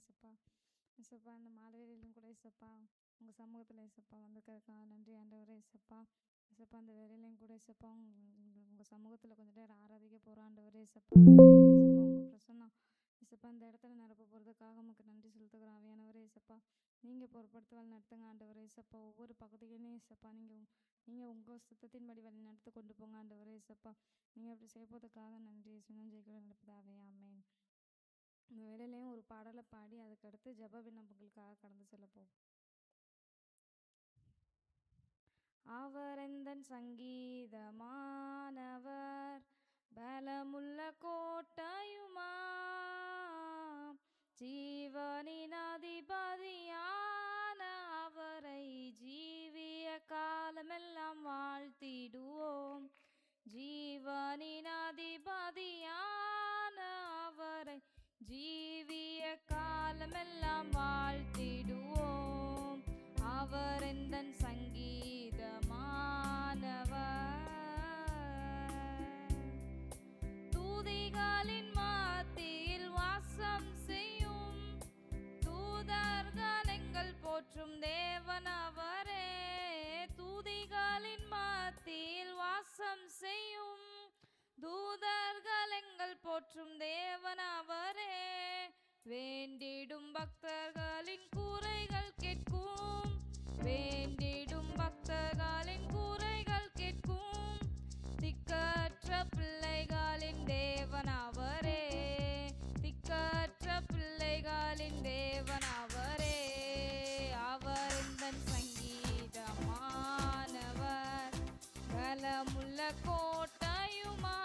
ஏசப்பா. ஏசப்பா இந்த மாலைவேளையிலும் கூட ஏசப்பா உங்கள் சமூகத்தில் ஏசப்பா வந்திருக்கிறதுக்காக நன்றி ஆண்டவரே ஏசப்பா. ஏசப்பா அந்த வேலையிலையும் கூட ஏசப்பா உங்கள் சமூகத்தில் கொஞ்சம் நேரம் ஆராதிக்க போகிற ஆண்டவரே ஏசப்பா. ஏசப்பா உங்கள் பிரசன்னம் ஏசப்பா இந்த இடத்துல நிரப்ப போகிறதுக்காக நமக்கு நன்றி செலுத்துகிறோம் ஆவியானவரே ஏசப்பா. நீங்கள் பொறுப்படுத்த வழி நடத்துங்க ஆண்டவரே ஏசப்பா. ஒவ்வொரு பகுதிகளையும் ஏசப்பா நீங்கள் உங்கள் சுத்தத்தின்படி வழி நடத்து கொண்டு போங்க ஆண்டவரே ஏசப்பா. நீங்கள் அப்படி செய்வதற்காக நன்றி சுனஞ்சைகளை நடப்பதாவே ஆமேன். இந்த வேலையிலையும் ஒரு பாடலை பாடி அதுக்கடுத்து ஜப விண்ணப்பங்களுக்காக கடந்து செல்ல போகும். அவர் எந்தன் சங்கீதமானவர், பலமுள்ள கோட்டையுமா, ஜீவனின் அதிபதியான அவரை ஜீவிய காலமெல்லாம் வாழ்த்திடுவோம். ஜீவனின் அதிபதியான அவரை ஜீவிய காலமெல்லாம் வாழ்த்திடுவோம். அவர் எந்தன் சங்கீதமானவர், தூதிகளின் மத்தியில் வாசம் செய்யும் தூதர்கள் எங்கள் போற்றும் தேவன் அவரே. தூதிகளின் மத்தியில் வாசம் செய்யும் தூதர்கள் எங்கள் போற்றும் தேவன் அவரே. வேண்டிடும் பக்தர்களின் கூரைகள் கேட்கும், வேண்டிடும் பக்தர்களின் கூரைகள் கேட்கும், திக்கற்ற பிள்ளைகளின் தேவன் அவரே. திக்கற்ற பிள்ளைகளின் தேவன் அவரே. அவர் எந்தன் சங்கீதமானவர், பலமுள்ள கோட்டையுமா,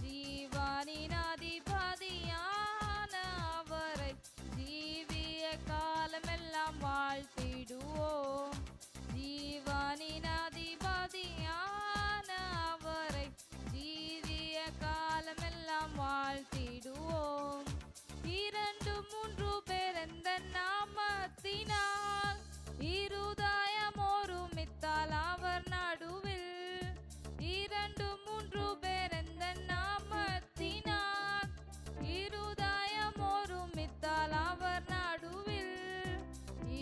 ஜீவனின் அதிபதியான அவரை ஜீவிய காலமெல்லாம் வாழ்த்திடுவோம். ஜீவனின் அதிபதியான அவரை ஜீவிய காலமெல்லாம் வாழ்த்திடுவோம். 2-3 பேர் எந்த நாமத்தினால் இருதயம் ஒருமித்தால் அவர் நடுவில். 2-3 பேர் எந்த நாமத்தினால் இருதயம் ஒருமித்தால் அவர் நடுவில்.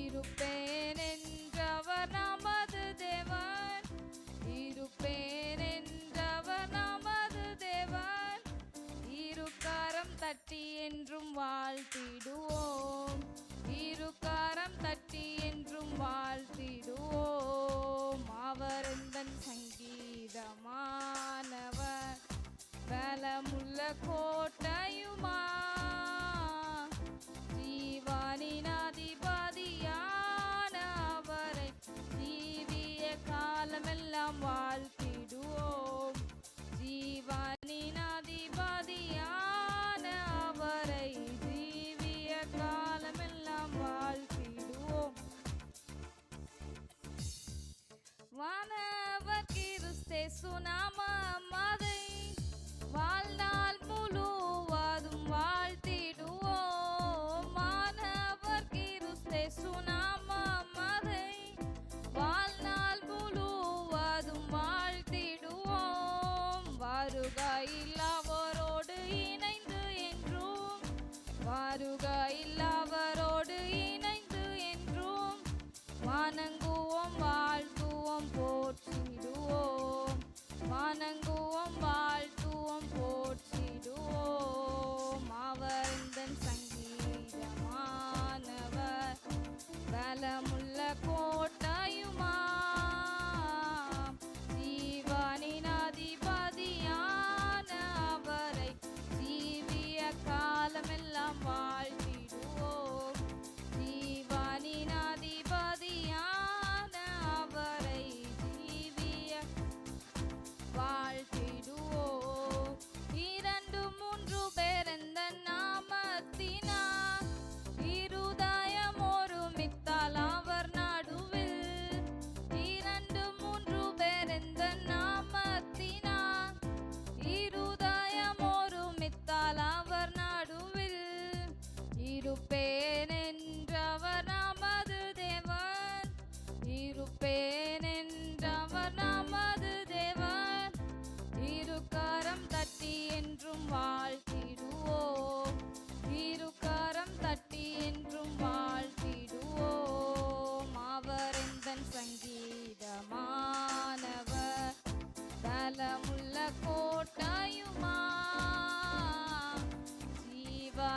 இருப்பேன் என்றவர் நமது தேவன், இருப்பேன் என்றவர் நமது தேவன். இருகரம் தட்டி என்றும் வாழ்த்திடுவோம். இருகரம் தட்டி என்றும் வாழ்த்திடுவோம். அவர் எந்தன் சங்கீதமானவர், பலமுள்ள கோட்டையுமா, ஜீவனின் அதிபதியான அவரை ஜீவிய காலமெல்லாம் வாழ்த்திடுவோம். ஜீவனின் அதிபதியான அவரை ஜீவிய காலமெல்லாம் வாழ்த்திடுவோம். வானவர் கிறிஸ்தேசு நாமம் அதை வாழ்நாள் முழுவதும்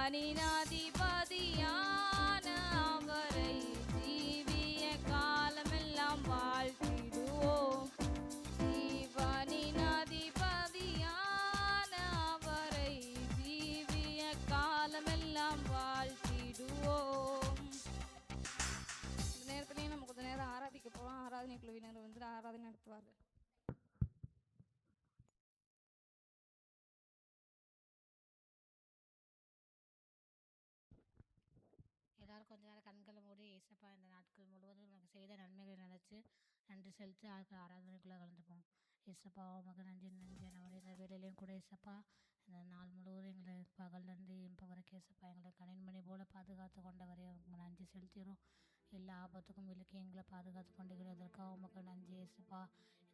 ஜீவனின் அதிபதியான அவரை ஜீவிய காலமெல்லாம் வாழ்த்திடுவோம். ஜீவனின் அதிபதியான அவரை ஜீவிய காலமெல்லாம் வாழ்த்திடுவோம். இந்த நேரத்துலையும் நம்ம கொஞ்ச நேரம் ஆராதிக்க போகிறோம். ஆராதனை குழுவினர் வந்து ஆராதனை நடத்துவார்கள். எல்லாரும் கொஞ்ச நேரம் கண்களை மூடி ஏசப்பா இந்த நாட்கள் முழுவதும் நமக்கு செய்த நன்மைகளை நினச்சி நன்றி செலுத்தி ஆட்கள் ஆராதனைக்குள்ளே கலந்துப்போம். ஏசப்பா உமக்கு நன்றி நன்றி அவர் இந்த வேலையிலையும் கூட ஏசப்பா இந்த நாள் முழுவதும் எங்களை பகல்லேருந்து இப்போ வரைக்கும் ஏசப்பா எங்களை கணின்மணி போல் பாதுகாத்து கொண்டவரே உங்க நன்றி செலுத்திடும். எல்லா ஆபத்துக்கும் விலக்கி எங்களை பாதுகாத்து கொண்டிருக்கிறதற்காக உமக்கு நன்றி ஏசப்பா.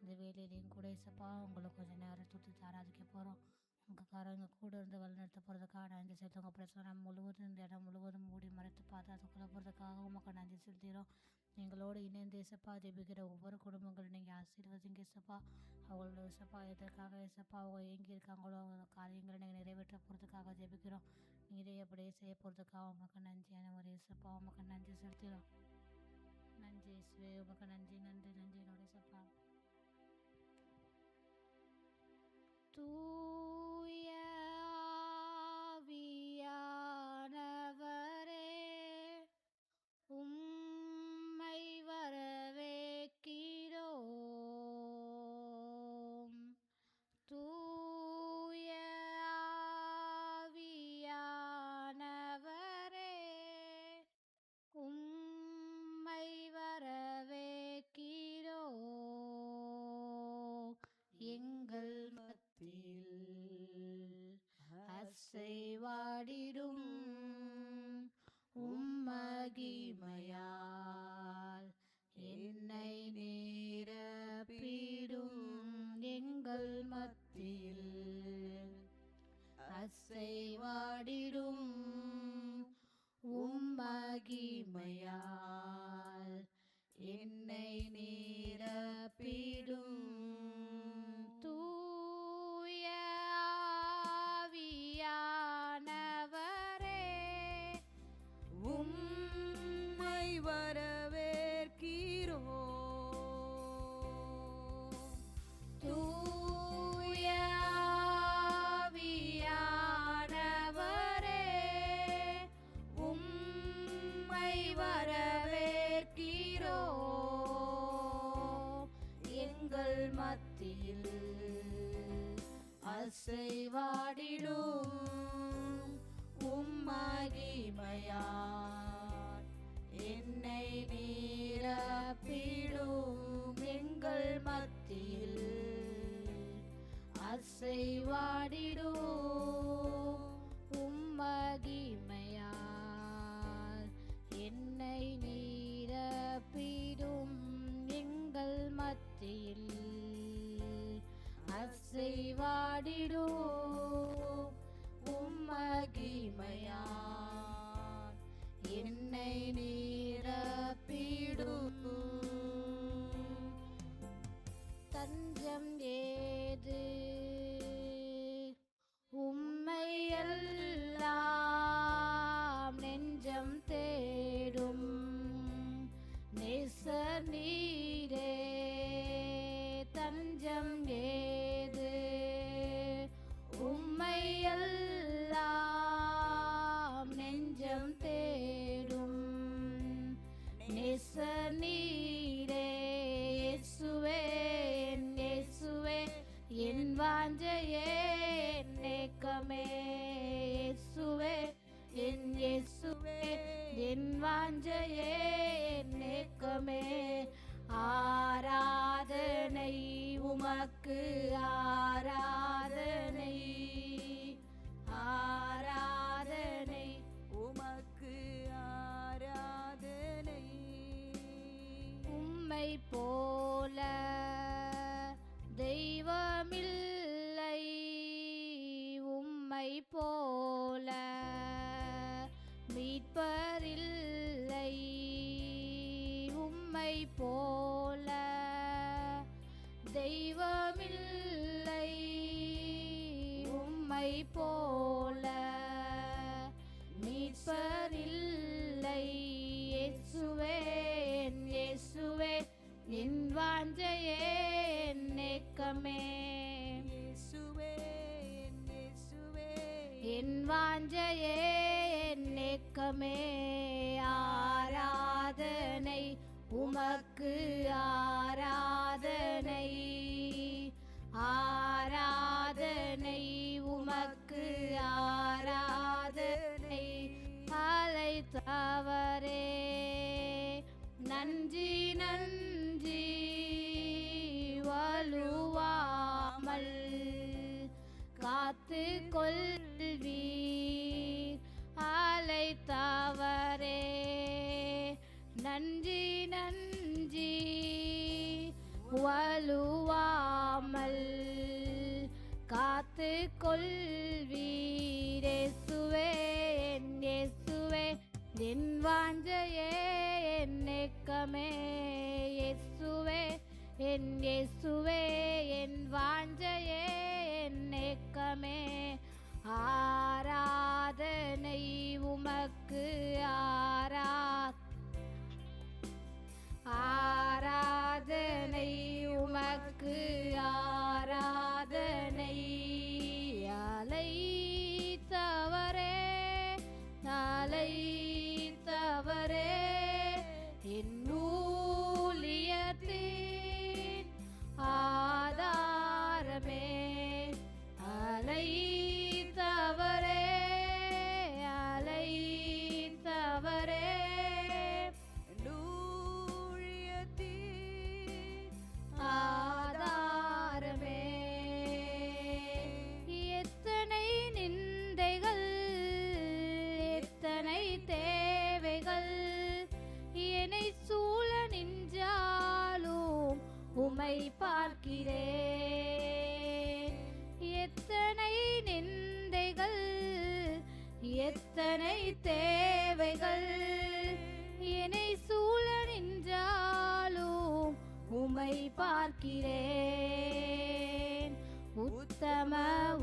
இந்த வேலையிலையும் கூட ஏசப்பா உங்களை கொஞ்சம் நேரம் துத்து ஆராதிக்க போகிறோம். உங்கள் காரங்க கூட இருந்து வழிநடத்த போகிறதுக்காக நன்றி செலுத்தி உங்கள் பிரச்சனை முழுவதும் இந்த இடம் முழுவதும் மூடி மறைத்து பாதுகாத்து கொள்ள போகிறதுக்காக உமக்கு நன்றி செலுத்திடும். எங்களோடு இணைந்து ஏசப்பா ஜெபிக்கிற ஒவ்வொரு குடும்பங்களும் நீங்கள் ஆசீர்வதிங்க ஏசப்பா. அவங்களோட ஏசப்பா எதற்காக ஏசப்பா அவங்க ஏங்கி இருக்காங்களோ காரியங்களை நீங்கள் நிறைவேற்ற போகிறதுக்காக ஜெபிக்கிறோம். நீரே அப்படியே செய்ய போகிறதுக்காக உமக்கு நன்றியான ஒரு ஏசப்பா உமக்கு நன்றி செலுத்திடும். நன்றி இயேசுவே உமக்கு நன்றி நன்றி நன்றி என்னோட ஏசப்பா. தூய ஆவியானவரே உம்மை வரவேற்கிறோம். தூய ஆவியானவரே உம்மை வரவேற்கிறோம். எங்கள் அசைவாடிடும் உம்மகிமையால் என்னை நிரப்பிடும். எங்கள் மத்தியில் அசைவாடிடும் உம்மகிமையால் என்னை நிரப்பிடும். தூய ஆவியானவரே உம்மை வரவேற்கிறோம். தூய ஆவியானவரே உம்மை வரவேற்கிறோம். எங்கள் மத்தியில் அசைவாடிடும் உம்மகிமையால் என்னை நிரப்பிடும். எங்கள் மத்தியில் அசைவாடிடும் உம்மகிமையால் என்னை நிரப்பிடும். எங்கள் மத்தியில் அசைவாடிடும் உம்மகிமையால் என்னை நிரப்பிடும். தஞ்சம் ஏது உம்மை எல்லாம் நெஞ்சம் தேடும் நேசர் நீரே. தஞ்சம் ஏது உம்மை எல்லாம் நெஞ்சம் தேடும் நேசர் நீரே. இயேசுவே என் இயேசுவே என் வாஞ்சையே என் ஏக்கமே. இயேசுவே என் இயேசுவே என் வாஞ்சையே என் ஏக்கமே. ஆராதனை உமக்கு ஆராதனை ஆராதனை உமக்கு ஆராதனை. உம்மை போல தெய்வமில்லை உம்மை போல மீட்பரில்லை. உம்மை போல தெய்வமில்லை உம்மை போல என் வாஞ்சையே என் ஏக்கமே இயேசுவே என் இயேசுவே என் வாஞ்சையே என் ஏக்கமே ஆராதனை உமக்கு ஆராதனை ஆராதனை உமக்கு ஆராதனை அழைத்தவரே நன்றி நன்றி வலுவாமல் காத்து கொள்வீர் அழைத்தவரே நன்றி நன்றி வலுவாமல் காத்து கொள்வீர் இயேசுவே என் இயேசுவே என் வாஞ்சையே என் ஏக்கமே இயேசுவே என் இயேசுவே என் வாஞ்சையே என் ஏக்கமே ஆராதனை உமக்கு ஆராதனை உமக்கு ஆராதனை அழைத்தவரே அழைத்தவரே என் ஊழியத்தின் ஆதாரமே அழைத்தவரே அழைத்தவரே ஊழியத்தின் ஆதாரமே எத்தனை நிந்தைகள் எத்தனை தேவைகள் என்னை சூழ நின்றாலும் உமை பார்க்கிறேன் எத்தனை நிந்தைகள் எத்தனை தேவைகள் என்னை சூழ நின்றாலும் உமை பார்க்கிறேன் உத்தம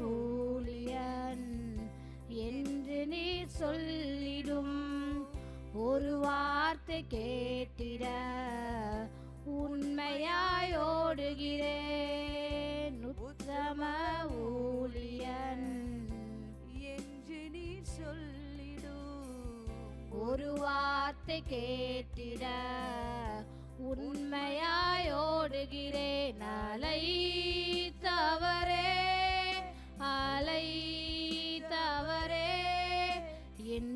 ஊழியன் என்று நீ சொல்லிடும் ஒரு வார்த்தை கேட்டிட உண்மையாய் ஓடுகிறேன் உத்தம ஊழியன் என்று நீ சொல்லிடும் ஒரு வார்த்தை கேட்டிட உண்மையாய் ஓடுகிறேன் அழைத்தவரே அழைத்தவரே என்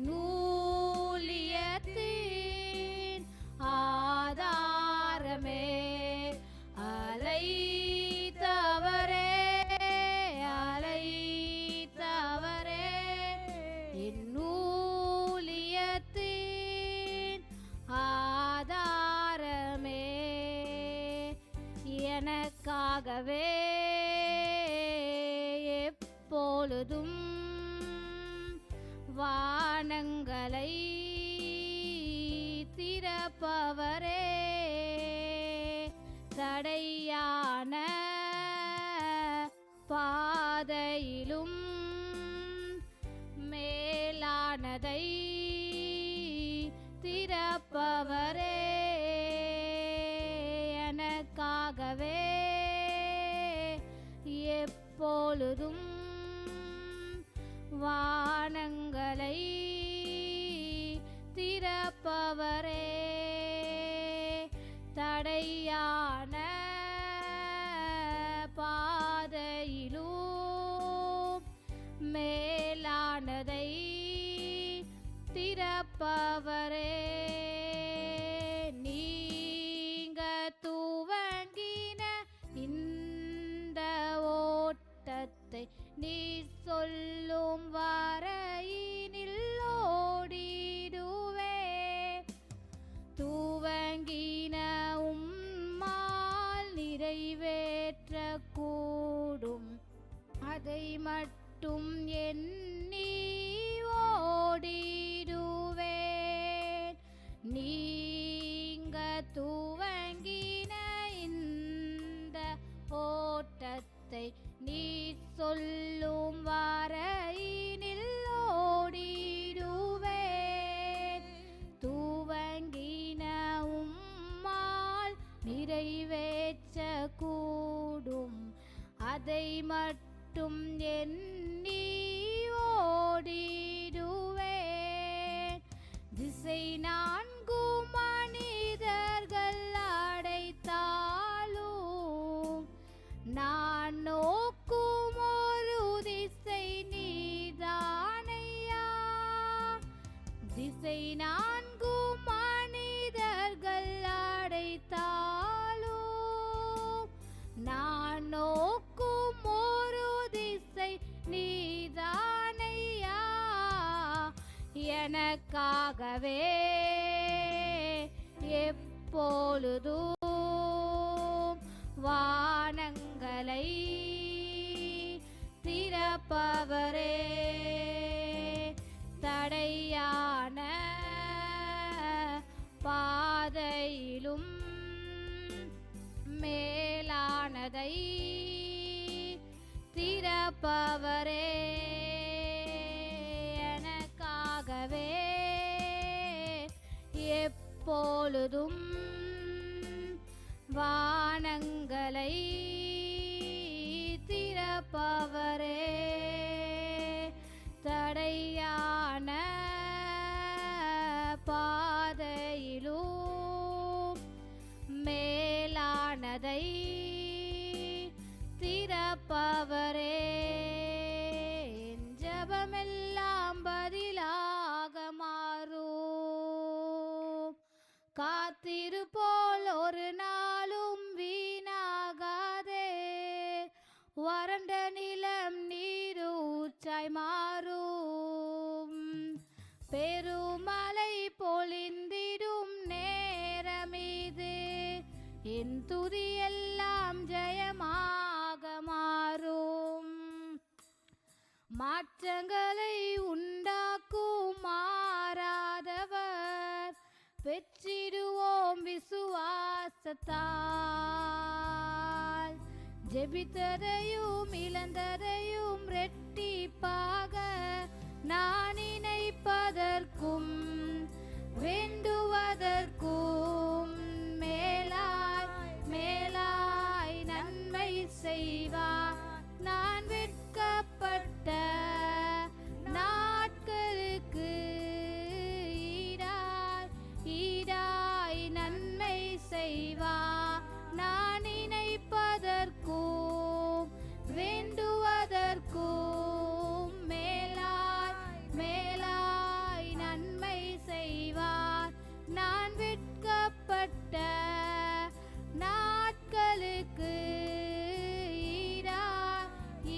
ஊழியத்தின் ஆதாரமே அழைத்தவரே அழைத்தவரே என் ஊழியத்தின் ஆதாரமே எனக்காகவே எப்பொழுதும் வானங்களை திறப்பவரே தடையான பாதையிலும் மேலானதை திறப்பவரே எனக்காகவே எப்பொழுதும் வானங்களை திறப்பவரே தடையான பாதையிலும் மேலானதை திறப்பவரே நீங்க துவங்கின இந்த ஓட்டத்தை நீ சொல்லும் வரையினில் ஓடிடுவே துவங்கின உம்மால் நிறைவேற்றக்கூடும் அதை மட்டும் எண்ணி ஓடிடுவே மட்டும் எண்ணி ஓடிடுவேன். திசை நான்கு மனிதர்கள் அடைத்தாலும் நான் நோக்கும் ஒரு திசை நீதானையா. திசை நான்கு மனிதர்கள் அடைத்தாலும் நான் நோக்கும் ஒரு திசை நீதானையா. எனக்காகவே எப்பொழுதும் வானங்களை திறப்பவரே, தடையான பாதையிலும் மேலானதை திறப்பவரே, எனக்காகவே எப்பொழுதும் வானங்களை திறப்பவரே, தடையான பாதையிலும் மேலானதை திறப்பவரே. என் ஜெபமெல்லாம் பதிலாக மாறும். காத்திருப்போல் ஒரு நாளும் வீணாகாதே. வறண்ட நிலம் நீரூற்றாய் மாறும். பெருமழை பொழிந்திடும் நேரமிது. என் துதியெல்லாம் ஜெயமாக மாறும். மாற்றங்களை உண்டாக்கும் மாறாதவர், பெற்றிடுவோம் விசுவாசத்தால். ஜெபித்ததையும் இழந்ததையும் ரெட்டிப்பாக நான் நினைப்பதற்கும் வேண்டுவதற்கும் மேலாய் மேலாய் நன்மை செய்வார். நான் வெட்கப்பட்ட நாட்களுக்கு ஈடாய் ஈடாய் நன்மை செய்வார். நான் நினைப்பதற்கும் வேண்டுவதற்கும் மேலாய் மேலாய் நன்மை செய்வார். நான் வெட்கப்பட்ட நாட்களுக்கு ஈடாய்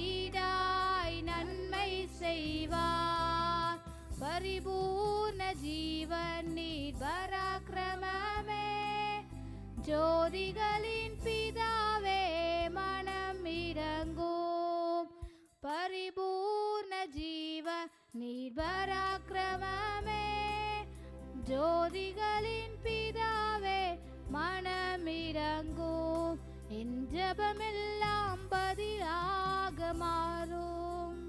ஈடாய் நன்மை செய்வார். பரிபூர்ண ஜீவன் நீர் பராக்கிரமமே, ஜோதிகளின் பிதாவே மனம் இறங்கும். பரிபூர்ண ஜீவ நீர் பராக்கிரமமே, ஜோதிகளின் பிதாவே மனம் இறங்கும். என் ஜெபமெல்லாம் பதிலாக மாறும்.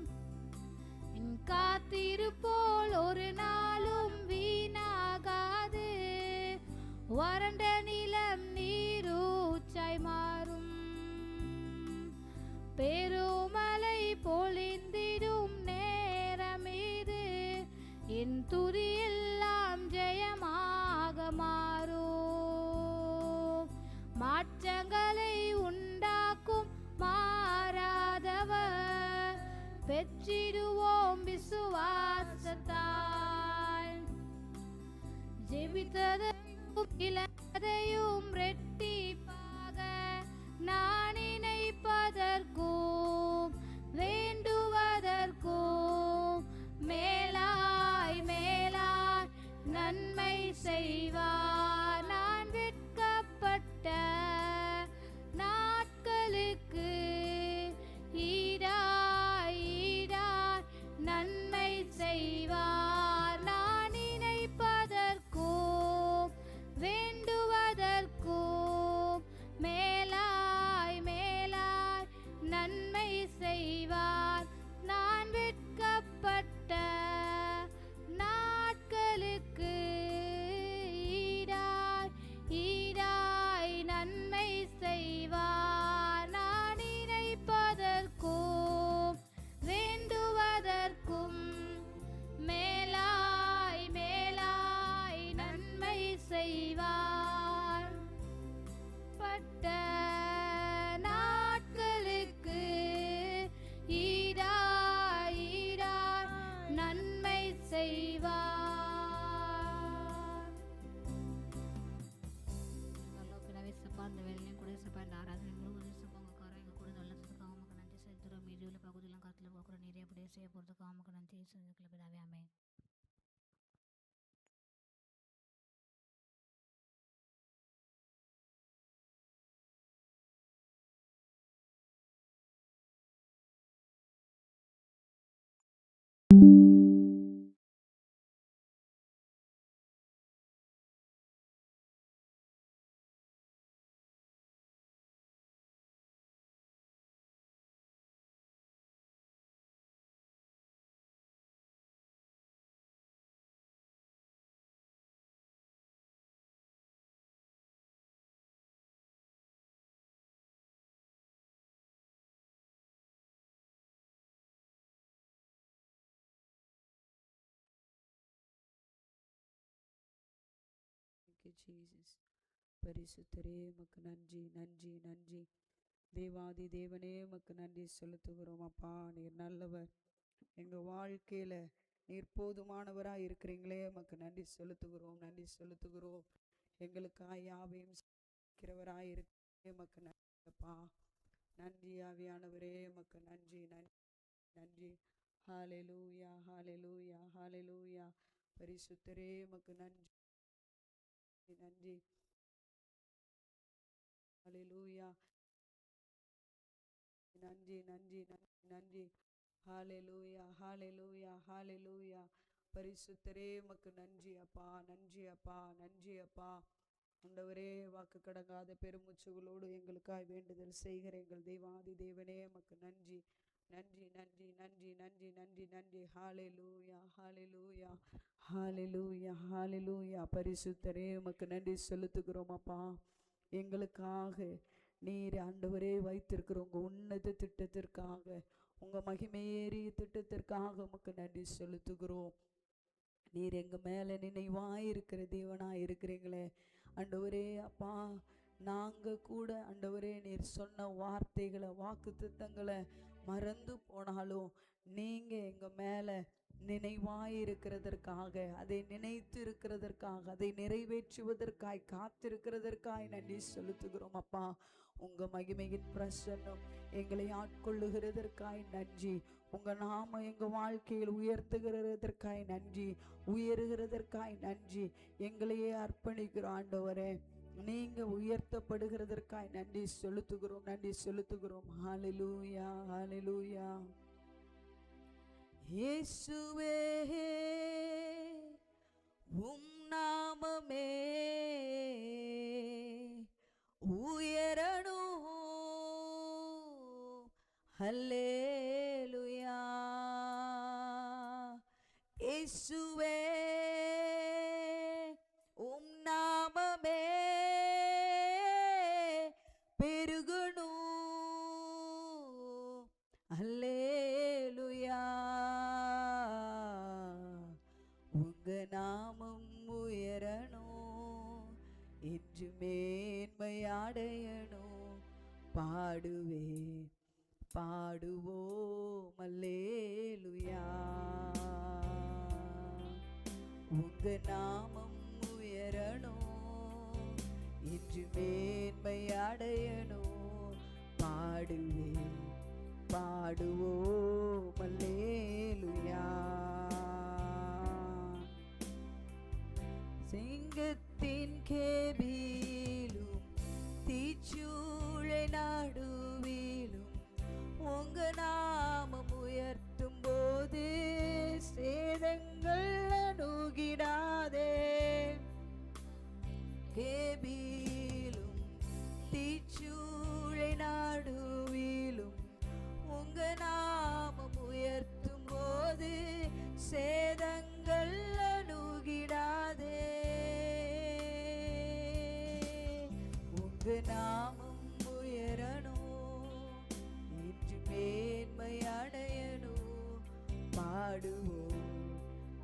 என் காத்திருப்போல் ஒரு நாளும் வீணாகாது. வறண்ட நிலம் நீரூற்றாய் மாறும். பெருமழை பொழிந்திடும் நேரமிது. என் துதியெல்லாம் ஜெயமாக மாறும். மாற்றங்களை உண்டாக்கும் மாறாதவர், பெற்றிடுவோம் விசுவாசத்தால். ஜெபித்ததையும் இழந்ததையும் ரெட்டிப்பாக நான் நினைப்பதற்கும் வேண்டுவதற்கும் மேலாய் மேலாய் நன்மை செய்வார். நான் வெட்கப்பட்ட நாட்களுக்கு ஈடாய் ஈடாய் நன்மை செய்வார். நான் நினைப்பதற்கும் வேண்டுவதற்கும் மேலாய் மேலாய் நன்மை செய்வார். நான் வெட்கப்பட்ட நாட்களுக்கு ஈடாய் ஈடாய் நன்மை செய்வார். நான் நினைப்பதற்கும் இயேசுவின் பிதாவே ஆமென். ஜீசஸ். பரிசுத்தரே உமக்கு நன்றி நன்றி நன்றி. தேவாதி தேவனே உமக்கு நன்றி செலுத்துகிறோம். அப்பா, நீர் நல்லவர். எங்கள் வாழ்க்கையில் நீர் போதுமானவராக இருக்கிறீங்களே, உமக்கு நன்றி செலுத்துகிறோம் நன்றி செலுத்துகிறோம். எங்களுக்காக யாவையும் செய்கிறவராக இருக்கிறே உமக்கு நன்றிப்பா. நன்றி ஆவியானவரே, உமக்கு நன்றி நன்றி நன்றி. ஹல்லேலூயா ஹல்லேலூயா ஹல்லேலூயா. பரிசுத்தரே உமக்கு நன்றி நன்றி. ஹல்லேலூயா. நன்றி நன்றி நன்றி நன்றி. ஹல்லேலூயா ஹல்லேலூயா ஹல்லேலூயா. பரிசுத்தரே உமக்கு நன்றி அப்பா நன்றி அப்பா நன்றி அப்பா. ஆண்டவரே, வாக்கு கடங்காத பெருமூச்சுகளோடு எங்களுக்காய் வேண்டுதல் செய்கிற எங்கள் தெய்வாதி தேவனே உமக்கு நன்றி நன்றி நன்றி நன்றி நன்றி நன்றி நன்றி. ஹல்லேலூயா ஹல்லேலூயா ஹல்லேலூயா ஹல்லேலூயா. பரிசுத்தரே உமக்கு நன்றி செலுத்துகிறோம் அப்பா. எங்களுக்காக நீர் ஆண்டவரே வைத்திருக்கிற உங்கள் உன்னத திட்டத்திற்காக, உங்கள் மகிமையேறிய திட்டத்திற்காக உமக்கு நன்றி செலுத்துகிறோம். நீர் எங்கள் மேலே நினைவாயிருக்கிற தேவனாக இருக்கிறீங்களே ஆண்டவரே அப்பா. நாங்கள் கூட ஆண்டவரே நீர் சொன்ன வார்த்தைகளை வாக்கு திட்டங்களை மறந்து போனாலும் நீங்கள் எங்கள் மேலே நினைவாயிருக்கிறதற்காக, அதை நினைத்து இருக்கிறதற்காக, அதை நிறைவேற்றுவதற்காய் காத்திருக்கிறதற்காய் நன்றி செலுத்துகிறோம் அப்பா. உங்கள் மகிமையின் பிரசன்னம் எங்களை ஆட்கொள்ளுகிறதற்காய் நன்றி. உங்கள் நாம எங்கள் வாழ்க்கையில் உயர்த்துகிறதற்காய் நன்றி, உயர்கிறதற்காய் நன்றி. எங்களையே அர்ப்பணிக்கிறோம் ஆண்டவரே. நீங்க உயர்த்தப்படுகிறதற்காய் நன்றி செலுத்துகிறோம் நன்றி செலுத்துகிறோம். ஹல்லேலூயா ஹல்லேலூயா. இயேசுவே உம் நாமமே உயரணும். ஹல்லேலூயா. இயேசுவே உம் நாமமே பெருகணும். ஹல்லேலூயா. உங்க நாமம் உயரணும், என்று மேன்மையடையணும். பாடுவேன் பாடுவோம் அல்லேலூயா. உங்க நாமம் உயரணும், என்று மேன்மையடையணும். பாடுவேன் பாடுவோம் அல்லேலூயா. சிங்கத்தின் கேபிலும் தீச்சூளை நடுவிலும் உங்க நாமம் உயர்த்தும் போது சேதங்கள் அணுகிடாதே. கேபிலும் தீச்சூளை நடுவிலும் உங்க நாமம் உயர்த்தும் போது சேதங்கள் அணுகிடாதே. உங்க நாமம் உயரணும், என்று மேன்மை அடையணும். பாடுவோம்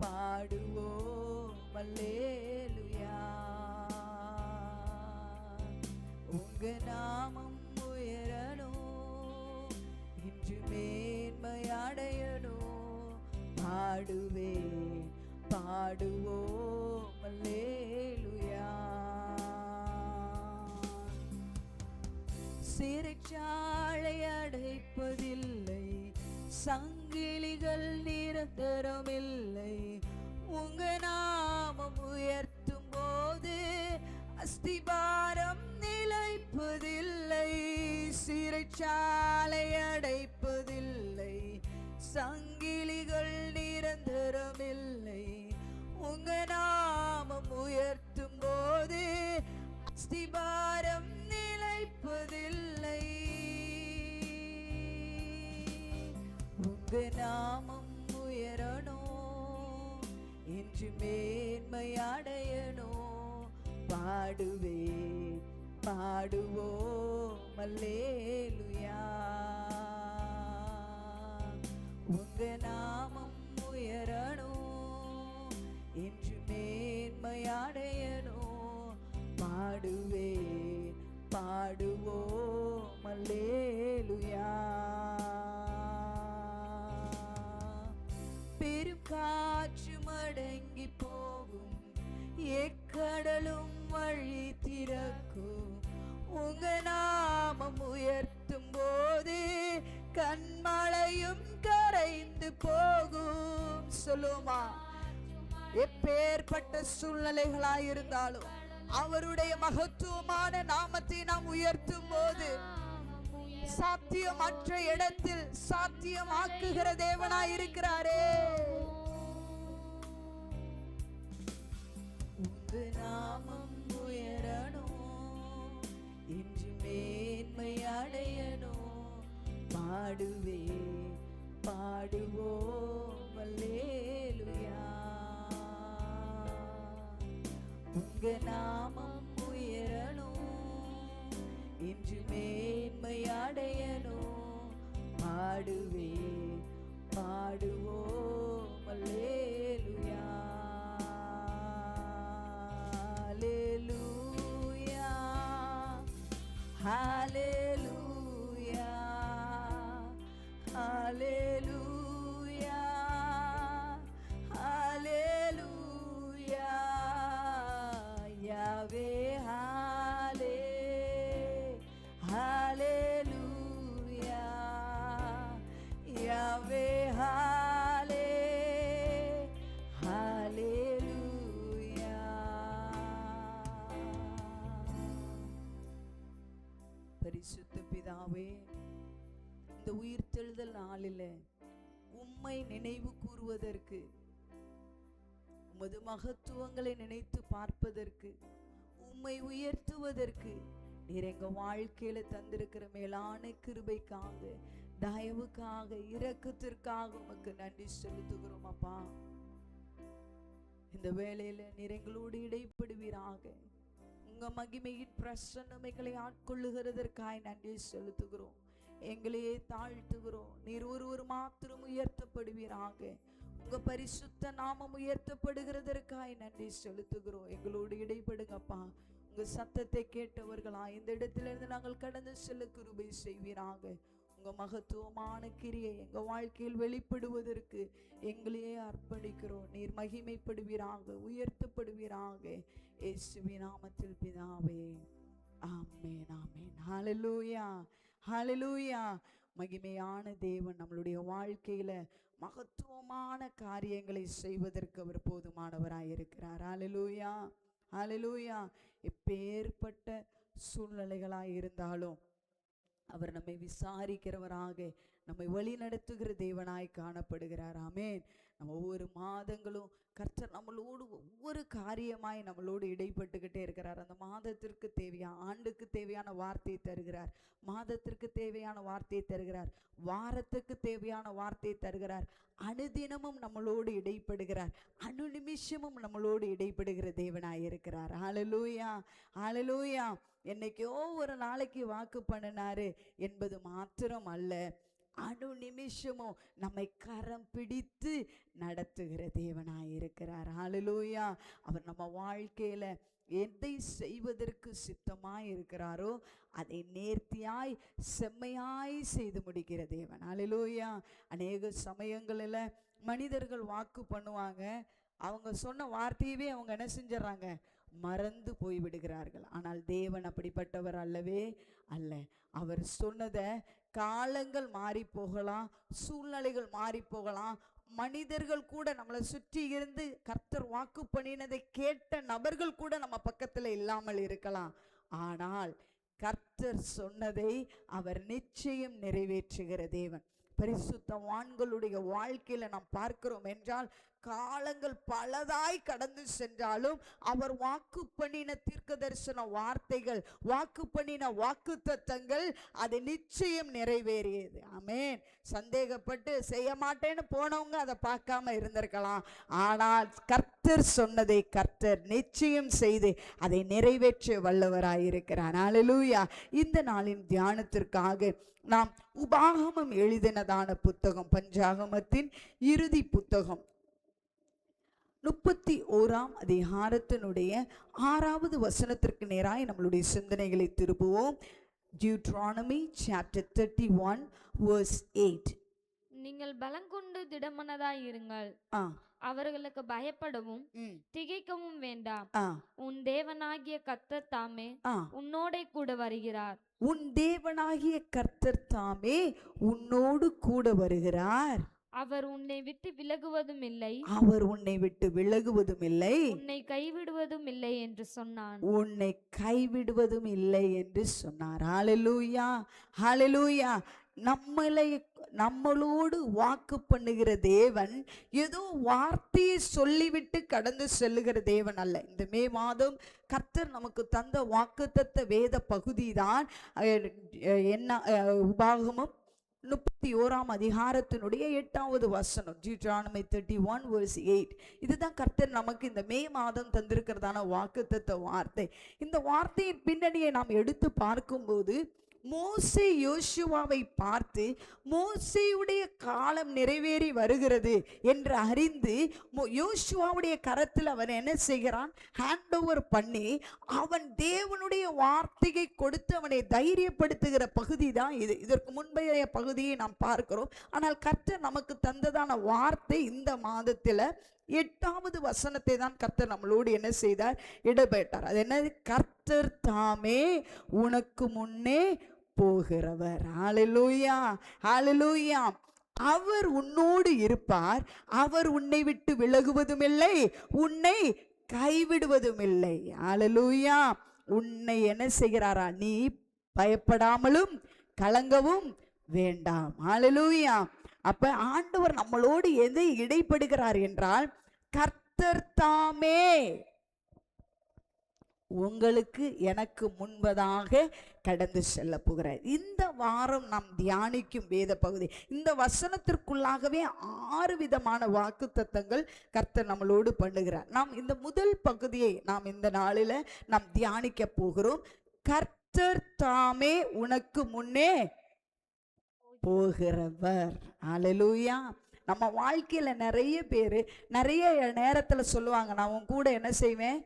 பாடுவோம் அல்லேலூயா. உங்க நாமம் உயரணும், என்று மேன்மை அடையணும். பாடுவேன் பாடுவோம் அல்லேலூயா. சிறைச்சாலை அடைப்பதில்லை, சங்க சங்கிலிகள் நிரந்தரமில்லை. உங்க நாமம் உயர்த்தும் போது அஸ்திபாரம் நிலைப்பதில்லை, சிறைச்சாலை அடைப்பதில்லை. சங்கிலிகள் நிரந்தரமில்லை. உங்க நாமம் உயர்த்தும் போது அஸ்திபாரம் நிலைப்பதில்லை. உங்க நாமம் உயரணும், என்று மேன்மை அடையணும். பாடுவேன் பாடுவோம் அல்லேலூயா. உங்க நாமம் உயரணும், என்று மேன்மை அடையணும். பாடுவேன் பாடுவோம் அல்லேலூயா. பெருங்காற்று மடங்கி போகும், எக்கடலும் வழி திறக்கும். உங்க நாமம் உயர்த்தும் போது கண்மலையும் கரைந்து போகும். சொல்லுமா, எப்பேற்பட்ட சூழ்நிலைகளாயிருந்தாலும் அவருடைய மகத்துவமான நாமத்தை நாம் உயர்த்தும் போது சாத்தியமற்ற இடத்தில் சாத்தியமாக்குகிற தேவனாயிருக்கிறாரே. உங்க நாமம் உயரணும், என்று மேன்மை அடையணும். பாடுவேன் பாடுவோம் அல்லேலூயா. உங்க நாமம் உயரணும், என்று மேன்மை அடையணும். பாடுவேன் பாடுவோம் அல்லேலூயா. ஹல்லேலூயா ஹல்லேலூயா ஹல்லேலூயா. யாவே ஹல்லேலூயா. யாவே ஹல்லேலூயா. பரிசுத்த பிதாவே, இந்த உயிர்த்தெழுதல் நாளில் உம்மை நினைவு கூறுவதற்கு, உமது மகத்துவங்களை நினைத்து பார்ப்பதற்கு, உம்மை உயர்த்துவதற்கு நீர் எங்க வாழ்க்கையில தந்திருக்கிற மேலான கிருபைக்காக, தயவுக்காக, இரக்கத்திற்காக உமக்கு நன்றி செலுத்துகிறோம் அப்பா. இந்த வேளையில நீர் எங்களோடு இடைப்படுவீராக. உங்க மகிமையின் பிரசன்னமைகளை ஆட்கொள்ளுகிறதற்காய் நன்றி செலுத்துகிறோம். எங்களையே தாழ்த்துகிறோம். நீர் ஒருவர் மாத்திரம் உயர்த்தப்படுவீராக. உங்க பரிசுத்த நாமம் உயர்த்தப்படுகிறதற்காய் நன்றி செலுத்துகிறோம். எங்களோடு இடைப்படுங்கப்பா. உங்க சத்தத்தை கேட்டவர்களா இந்த இடத்திலிருந்து நாங்கள் கடந்து செல்ல கிருபை செய்வீராக. உங்க மகத்துவமான கிரியை எங்க வாழ்க்கையில் வெளிப்படுவதற்கு எங்களையே அர்ப்பணிக்கிறோம். நீர் மகிமைப்படுவீராக, உயர்த்தப்படுவீராக. இயேசுவின் நாமத்தில் பிதாவே, ஆமென் ஆமென். ஹல்லேலூயா ஹல்லேலூயா. மகிமையான தேவன் நம்மளுடைய வாழ்க்கையில மகத்துவமான காரியங்களை செய்வதற்கு அவர் போதுமானவராய் இருக்கிறார். ஹல்லேலூயா ஹல்லேலூயா. எப்பேற்பட்ட சூழ்நிலைகளாய் இருந்தாலும் அவர் நம்மை விசாரிக்கிறவராக, நம்மை வழி நடத்துகிற தேவனாய் காணப்படுகிறார். ஆமென். நம்ம ஒவ்வொரு மாதங்களும் கர்த்தர் நம்மளோடு ஒவ்வொரு காரியமாய் நம்மளோடு இடைப்பட்டுக்கிட்டே இருக்கிறார். அந்த மாதத்திற்கு தேவையான, ஆண்டுக்கு தேவையான வார்த்தையை தருகிறார், மாதத்திற்கு தேவையான வார்த்தையை தருகிறார், வாரத்துக்கு தேவையான வார்த்தையை தருகிறார். அனுதினமும் நம்மளோடு இடைப்படுகிறார், அணு நிமிஷமும் நம்மளோடு இடைப்படுகிற தேவனாய் இருக்கிறார். ஹல்லேலூயா ஹல்லேலூயா. என்னைக்கோ ஒரு நாளைக்கு வாக்கு பண்ணினாரு என்பது மாத்திரம் அல்ல, அணு நிமிஷமும் நம்மை கரம் பிடித்து நடத்துகிற தேவனாய் இருக்கிறார். ஹல்லேலூயா. அவர் நம்ம வாழ்க்கையில எதை செய்வதற்கு சித்தமாய் இருக்கிறாரோ அதை நேர்த்தியாய் செம்மையாய் செய்து முடிக்கிற தேவன். ஹல்லேலூயா. அநேக சமயங்களில் மனிதர்கள் வாக்கு பண்ணுவாங்க, அவங்க சொன்ன வார்த்தையவே அவங்க என்ன செஞ்சிடறாங்க, மறந்து போய்விடுகிறார்கள். ஆனால் தேவன் அப்படிப்பட்டவர் அல்லவே அல்ல. அவர் சொன்னதை, காலங்கள் மாறி போகலாம், சூழ்நிலைகள் மாறி போகலாம், மனிதர்கள் கூட நம்மளை சுற்றி இருந்து கர்த்தர் வாக்கு பண்ணினதை கேட்ட நபர்கள் கூட நம்ம பக்கத்துல இல்லாமல் இருக்கலாம். ஆனால் கர்த்தர் சொன்னதை அவர் நிச்சயம் நிறைவேற்றுகிற தேவன். பரிசுத்தவான்களுடைய வாழ்க்கையில நாம் பார்க்கிறோம் என்றால், காலங்கள் பலதாய் கடந்து சென்றாலும் அவர் வாக்கு பண்ணின தீர்க்க தரிசன வார்த்தைகள், வாக்கு பண்ணின வாக்கு தத்தங்கள் அது நிச்சயம் நிறைவேறியது. ஆமென். சந்தேகப்பட்டு செய்ய மாட்டேன்னு போனவங்க அதை பார்க்காம இருந்திருக்கலாம். ஆனால் கர்த்தர் சொன்னதை கர்த்தர் நிச்சயம் செய்து அதை நிறைவேற்ற வல்லவராயிருக்கிறார். ஹல்லேலூயா. இந்த நாளின் தியானத்திற்காக நாம் உபாகமம் எழுதினதான புத்தகம், பஞ்சாகமத்தின் இறுதி புத்தகம் 31ஆம் அதிகாரத்தினுடைய 6வது வசனத்திற்கு நேராய் நம்மளுடைய சிந்தனைகளை திருப்புவோம். Deuteronomy chapter 31 verse 8. நீங்கள் பலங்கொண்டு திடமனதாய் இருங்கள், அவர்களுக்கு பயப்படவும் திகைக்கவும் வேண்டாம். உன் தேவனாகிய கர்த்தர் தாமே உன்னோட கூட வருகிறார். உன் தேவனாகிய கர்த்தர் தாமே உன்னோடு கூட வருகிறார். அவர் உன்னை விட்டு விலகுவதும் இல்லை, அவர் உன்னை விட்டு விலகுவதும் இல்லை, உன்னை கைவிடுவதும் இல்லை என்று சொன்னான். உன்னை கைவிடுவதும் இல்லை என்று சொன்னார். ஹல்லேலூயா, ஹல்லேலூயா. நம்மளோடு வாக்கு பண்ணுகிற தேவன் ஏதோ வார்த்தையை சொல்லிவிட்டு கடந்து செல்லுகிற தேவன் அல்ல. இந்த மே மாதம் கர்த்தர் நமக்கு தந்த வாக்குத்தத்த வேத பகுதி தான் என்ன, உபாகமம் 31ஆம் அதிகாரத்தினுடைய 8வது வசனம், Deuteronomy 31 verse 8. இதுதான் கர்த்தர் நமக்கு இந்த மே மாதம் தந்திருக்கிறதான வாக்குத்தத்த வார்த்தை. இந்த வார்த்தையின் பின்னணியை நாம் எடுத்து பார்க்கும்போது, மோசே யோசுவாவை பார்த்து மோசேயுடைய காலம் நிறைவேறி வருகிறது என்று அறிந்து யோசுவாவுடைய கரத்தில் அவன் என்ன செய்கிறான், ஹேண்ட் ஓவர் பண்ணி அவன் தேவனுடைய வார்த்தையை கொடுத்து அவனை தைரியப்படுத்துகிற பகுதி தான் இது. இதற்கு முன்பைய பகுதியை நாம் பார்க்கிறோம். ஆனால் கர்த்தர் நமக்கு தந்ததான வார்த்தை இந்த மாதத்தில் 8வது வசனத்தை தான் கர்த்தர் நம்மளோடு என்ன செய்தார், இடம்பெற்றார். அது என்ன, கர்த்தர் தாமே உனக்கு முன்னே போகிறவர். ஹல்லேலூயா, ஹல்லேலூயா. அவர் உன்னோடு இருப்பார், அவர் உன்னை விட்டு விலகுவதும் இல்லை, உன்னை கைவிடுவதும் இல்லை. ஹல்லேலூயா. உன்னை என்ன செய்கிறாரா, நீ பயப்படாமலும் கலங்கவும் வேண்டாம். ஹல்லேலூயா. அப்ப ஆண்டவர் நம்மளோடு எதை இடைப்படுகிறார் என்றால், கர்த்தர் தாமே உங்களுக்கு எனக்கு முன்பதாக கடந்து செல்ல போகிறார். இந்த வாரம் நாம் தியானிக்கும் வேத பகுதி, இந்த வசனத்திற்குள்ளாகவே 6 விதமான வாக்கு தத்தங்கள் கர்த்தர் நம்மளோடு பண்ணுகிறார். நாம் இந்த முதல் பகுதியை நாம் இந்த நாளில் நாம் தியானிக்க போகிறோம். கர்த்தர் தாமே உனக்கு முன்னே போகிறவர். ஹல்லேலூயா. நம்ம வாழ்க்கையில நிறைய பேர் நிறைய நேரத்துல சொல்லுவாங்க, நான் உன் கூட என்ன செய்வேன்,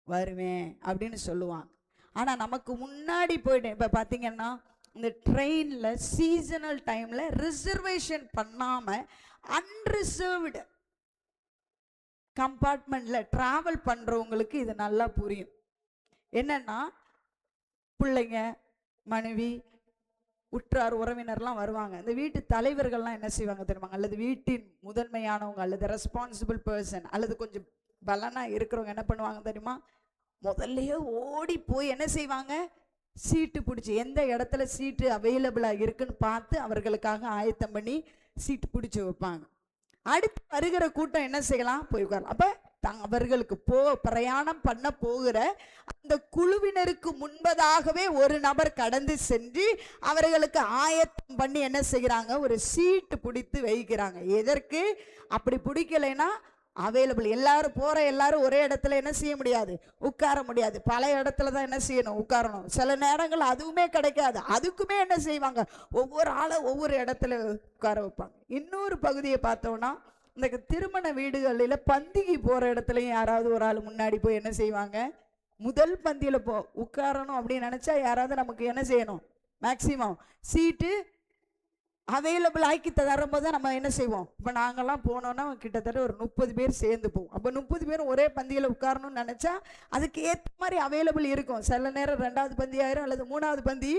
வருவேன் அப்படின்னு சொல்லுவாங்க. ஆனா நமக்கு முன்னாடி போயிட்டு, இப்ப பாத்தீங்கன்னா இந்த ட்ரெயின்ல சீசனல் டைம்ல ரிசர்வேஷன் பண்ணாம அன்ரிசர்வ்டு கம்பார்ட்மெண்ட்ல டிராவல் பண்றவங்களுக்கு இது நல்லா புரியும். என்னன்னா, பிள்ளைங்க, மனைவி, உற்றார் உறவினர்லாம் வருவாங்க. இந்த வீட்டு தலைவர்கள்லாம் என்ன செய்வாங்க தெரியுமா, அல்லது வீட்டின் முதன்மையானவங்க அல்லது ரெஸ்பான்சிபிள் பர்சன் அல்லது கொஞ்சம் பலனா இருக்கிறவங்க என்ன பண்ணுவாங்க தெரியுமா, முதல்லயே ஓடி போய் என்ன செய்வாங்க, சீட்டு பிடிச்சி எந்த இடத்துல சீட்டு அவைலபிளாக இருக்குன்னு பார்த்து அவர்களுக்காக ஆயத்தம் பண்ணி சீட்டு பிடிச்சி வைப்பாங்க. அடுத்து வருகிற கூட்டம் என்ன செய்யலாம், போய் உட்காரலாம். அப்போ அவர்களுக்கு பிரயாணம் பண்ண போகிற அந்த குழுவினருக்கு முன்பதாகவே ஒரு நபர் கடந்து சென்று அவர்களுக்கு ஆயத்தம் பண்ணி என்ன செய்கிறாங்க, ஒரு சீட்டு பிடித்து வைக்கிறாங்க. எதற்கு, அப்படி பிடிக்கலைன்னா அவைலபிள் எல்லாரும் போற எல்லாரும் ஒரே இடத்துல என்ன செய்ய முடியாது, உட்கார முடியாது. பல இடத்துல தான் என்ன செய்யணும், உட்காரணும். சில நேரங்கள் அதுவுமே கிடைக்காது. அதுக்குமே என்ன செய்வாங்க, ஒவ்வொரு ஆளை ஒவ்வொரு இடத்துல உட்கார வைப்பாங்க. இன்னொரு பகுதியை பார்த்தோம்னா, இந்த திருமண வீடுகளில் பந்திக்கு போற இடத்துலையும் யாராவது ஒரு ஆள் முன்னாடி போய் என்ன செய்வாங்க, முதல் பந்தியில உட்காரணும் அப்படின்னு நினைச்சா யாராவது நமக்கு என்ன செய்யணும், மேக்சிமம் சீட்டு அவைலபிள் ஆக்கி தரும்போது நம்ம என்ன செய்வோம்? இப்போ நாங்கள்லாம் போனோன்னா கிட்டத்தட்ட ஒரு 30 பேர் சேர்ந்து போவோம். அப்போ 30 பேரும் ஒரே பந்தியில் உட்காரணும்னு நினச்சா அதுக்கு ஏற்ற மாதிரி அவைலபிள் இருக்கும். சில நேரம் 2வது பந்தி ஆயிரும் அல்லது 3வது பந்தி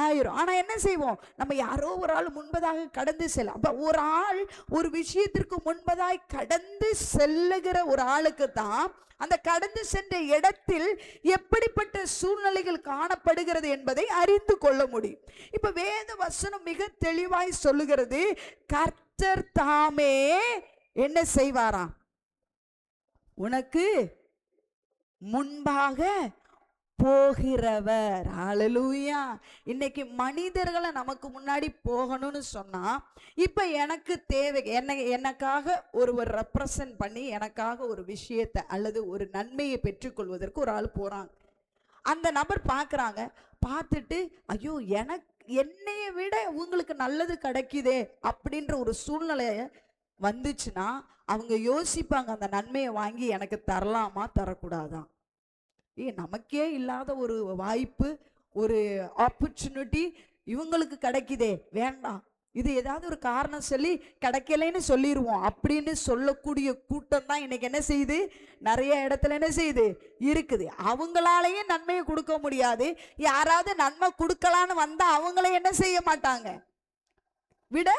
ஆயிரும். ஆனால் என்ன செய்வோம்? நம்ம யாரோ ஒரு ஆள் முன்பதாக கடந்து செல்ல, அப்போ ஒரு ஆள் ஒரு விஷயத்திற்கு முன்பதாய் கடந்து செல்லுகிற ஒரு ஆளுக்கு தான் அந்த கடந்து சென்ற இடத்தில் எப்படிப்பட்ட சூழ்நிலைகள் காணப்படுகிறது என்பதை அறிந்து கொள்ள முடியும். இப்ப வேத வசனம் மிக தெளிவாய் சொல்லுகிறது, கர்த்தர் தாமே என்ன செய்வாராம்? உனக்கு முன்பாக போகிறவர். ஹல்லேலூயா. இன்னைக்கு மனிதர்களை நமக்கு முன்னாடி போகணும்னு சொன்னா, இப்ப எனக்கு தேவை எனக்காக ஒருவர் ரெப்ரசன்ட் பண்ணி எனக்காக ஒரு விஷயத்தை அல்லது ஒரு நன்மையை பெற்றுக்கொள்வதற்கு ஒரு ஆள் போறாங்க. அந்த நபர் பார்க்குறாங்க, பார்த்துட்டு ஐயோ என்னைய விட உங்களுக்கு நல்லது கிடைக்குதே அப்படின்ற ஒரு சூழ்நிலை வந்துச்சுன்னா அவங்க யோசிப்பாங்க, அந்த நன்மையை வாங்கி எனக்கு தரலாமா தரக்கூடாதான்? நமக்கே இல்லாத ஒரு வாய்ப்பு, ஒரு ஆப்பர்ச்சுனிட்டி இவங்களுக்கு கிடைக்குதே, வேண்டாம், இது ஏதாவது ஒரு காரணம் சொல்லி கிடைக்கலைன்னு சொல்லிடுவோம் அப்படின்னு சொல்லக்கூடிய கூட்டம் தான் இன்னைக்கு என்ன செய்யுது? நிறைய இடத்துல என்ன செய்யுது? இருக்குது. அவங்களாலேயே நன்மையை கொடுக்க முடியாது. யாராவது நன்மை கொடுக்கலான்னு வந்தா அவங்களே என்ன செய்ய மாட்டாங்க? விட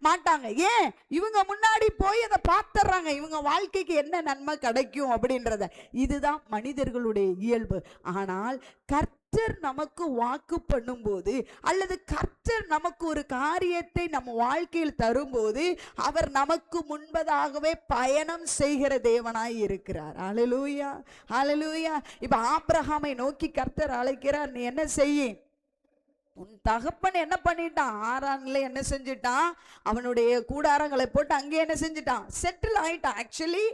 மாட்டாங்க. ஏன்? இவங்க முன்னாடி போய் அதை பார்த்துறாங்க, இவங்க வாழ்க்கைக்கு என்ன நன்மை கிடைக்கும் அப்படின்றத. இதுதான் மனிதர்களுடைய இயல்பு. ஆனால் கர்த்தர் நமக்கு வாக்கு பண்ணும்போது அல்லது கர்த்தர் நமக்கு ஒரு காரியத்தை நம்ம வாழ்க்கையில் தரும்போது அவர் நமக்கு முன்பதாகவே பயணம் செய்கிற தேவனாய் இருக்கிறார். ஹல்லேலூயா, ஹல்லேலூயா. இப்ப ஆபிரகாமை நோக்கி கர்த்தர் அழைக்கிறார், நீ என்ன செய்ய? உன் தகப்பன் என்ன பண்ணிட்டான்? ஆரான்ல என்ன செஞ்சிட்டான்? அவனுடைய கூடாரங்களை போட்டு அங்கே என்ன செஞ்சிட்டான்? செட்டில் ஆயிட்டான். ஆக்சுவலி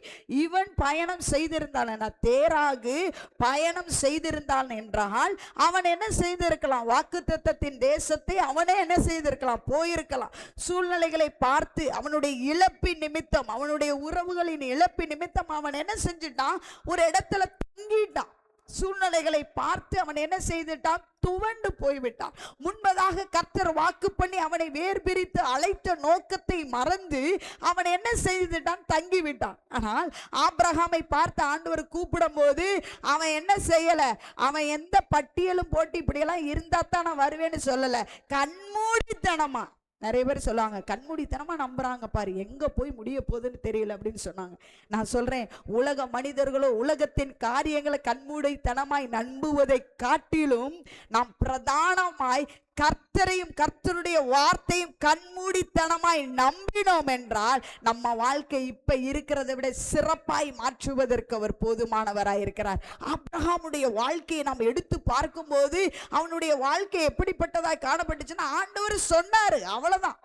இவன் பயணம் செய்திருந்தான், தேராகு பயணம் செய்திருந்தான் என்றால் அவன் என்ன செய்திருக்கலாம்? வாக்குத்தத்தத்தின் தேசத்தை அவனே என்ன செய்திருக்கலாம்? போயிருக்கலாம். சூழ்நிலைகளை பார்த்து அவனுடைய இழப்பின் நிமித்தம், அவனுடைய உறவுகளின் இழப்பின் நிமித்தம் அவன் என்ன செஞ்சிட்டான்? ஒரு இடத்துல தங்கிட்டான். சூழ்நிலைகளை பார்த்து அவன் என்ன செய்துட்டான்? துவண்டு போய்விட்டான். முன்பதாக கர்த்தர் வாக்கு பண்ணி அவனை வேர் பிரித்து அழைத்த நோக்கத்தை மறந்து அவன் என்ன செய்துட்டான்? தங்கிவிட்டான். ஆனால் ஆபிரகாமை பார்த்து ஆண்டவர் கூப்பிடும் போது அவன் என்ன செய்யல? அவன் எந்த பட்டியலும் போட்டு இப்படியெல்லாம் இருந்தா தான் நான் வருவேன்னு சொல்லல. கண்மூடித்தனமா, நிறைய பேர் சொல்லுவாங்க கண்மூடித்தனமா நம்புறாங்க பாரு, எங்க போய் முடிய போகுதுன்னு தெரியல அப்படின்னு சொன்னாங்க. நான் சொல்றேன், உலக மனிதர்களோ உலகத்தின் காரியங்களை கண்மூடித்தனமாய் நம்புவதை காட்டிலும் நாம் பிரதானமாய் கர்த்தரையும் கர்த்தருடைய வார்த்தையும் கண்மூடித்தனமாய் நம்பினோம் என்றால் நம்ம வாழ்க்கை இப்ப இருக்கிறதை விட சிறப்பாய் மாற்றுவதற்கு அவர் போதுமானவராய் இருக்கிறார். ஆபிரகாமுடைய வாழ்க்கையை நாம் எடுத்து பார்க்கும்போது அவனுடைய வாழ்க்கை எப்படிப்பட்டதாய் காணப்பட்டுச்சுன்னா, ஆண்டவர் சொன்னாரு, அவ்வளவுதான்,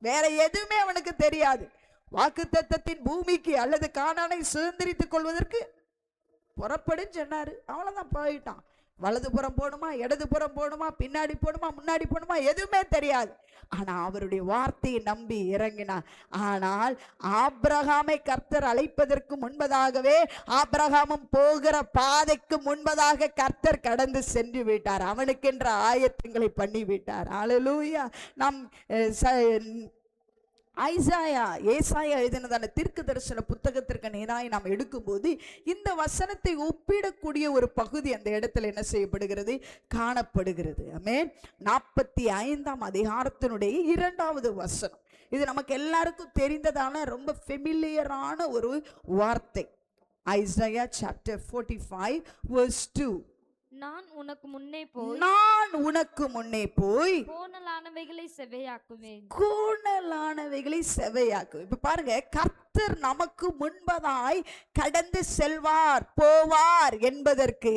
வேற எதுவுமே அவனுக்கு தெரியாது. வாக்குத்தத்தத்தின் பூமிக்கு அல்லது கானானை சுதந்திரித்துக் கொள்வதற்கு புறப்படுன்னு சொன்னாரு, அவ்வளவுதான், போயிட்டான். வலதுபுறம் போகணுமா, இடதுபுறம் போகணுமா, பின்னாடி போகணுமா, முன்னாடி போகணுமா, எதுவுமே தெரியாது. ஆனா அவருடைய வார்த்தையை நம்பி இறங்கினார். ஆனால் ஆபிரகாமை கர்த்தர் அழைப்பதற்கு முன்பதாகவே, ஆபிரகாமும் போகிற பாதைக்கு முன்பதாக கர்த்தர் கடந்து சென்று விட்டார். அவனுக்கென்ற ஆயத்தங்களை பண்ணி விட்டார். ஹல்லேலூயா. நாம் ஏசாயா எழுதினதான தீர்க்க தரிசன புத்தகத்திற்கு நேராய் நாம் எடுக்கும்போது இந்த வசனத்தை ஒப்பிடக்கூடிய ஒரு பகுதி அந்த இடத்துல என்ன செய்யப்படுகிறது? காணப்படுகிறது. ஆமென். 45ஆம் அதிகாரத்தினுடைய 2வது வசனம். இது நமக்கு எல்லாருக்கும் தெரிந்ததான ரொம்ப ஃபெமிலியரான ஒரு வார்த்தை. Isaiah chapter 45 verse 2. நான் உனக்கு முன்னே போய் கோணலானவைகளை செவையாக்குவேன். கோணலானவைகளை செவையாக்குவேன். இப்ப பாருங்க, கர்த்தர் நமக்கு முன்பதாய் கடந்து செல்வார், போவார் என்பதற்கு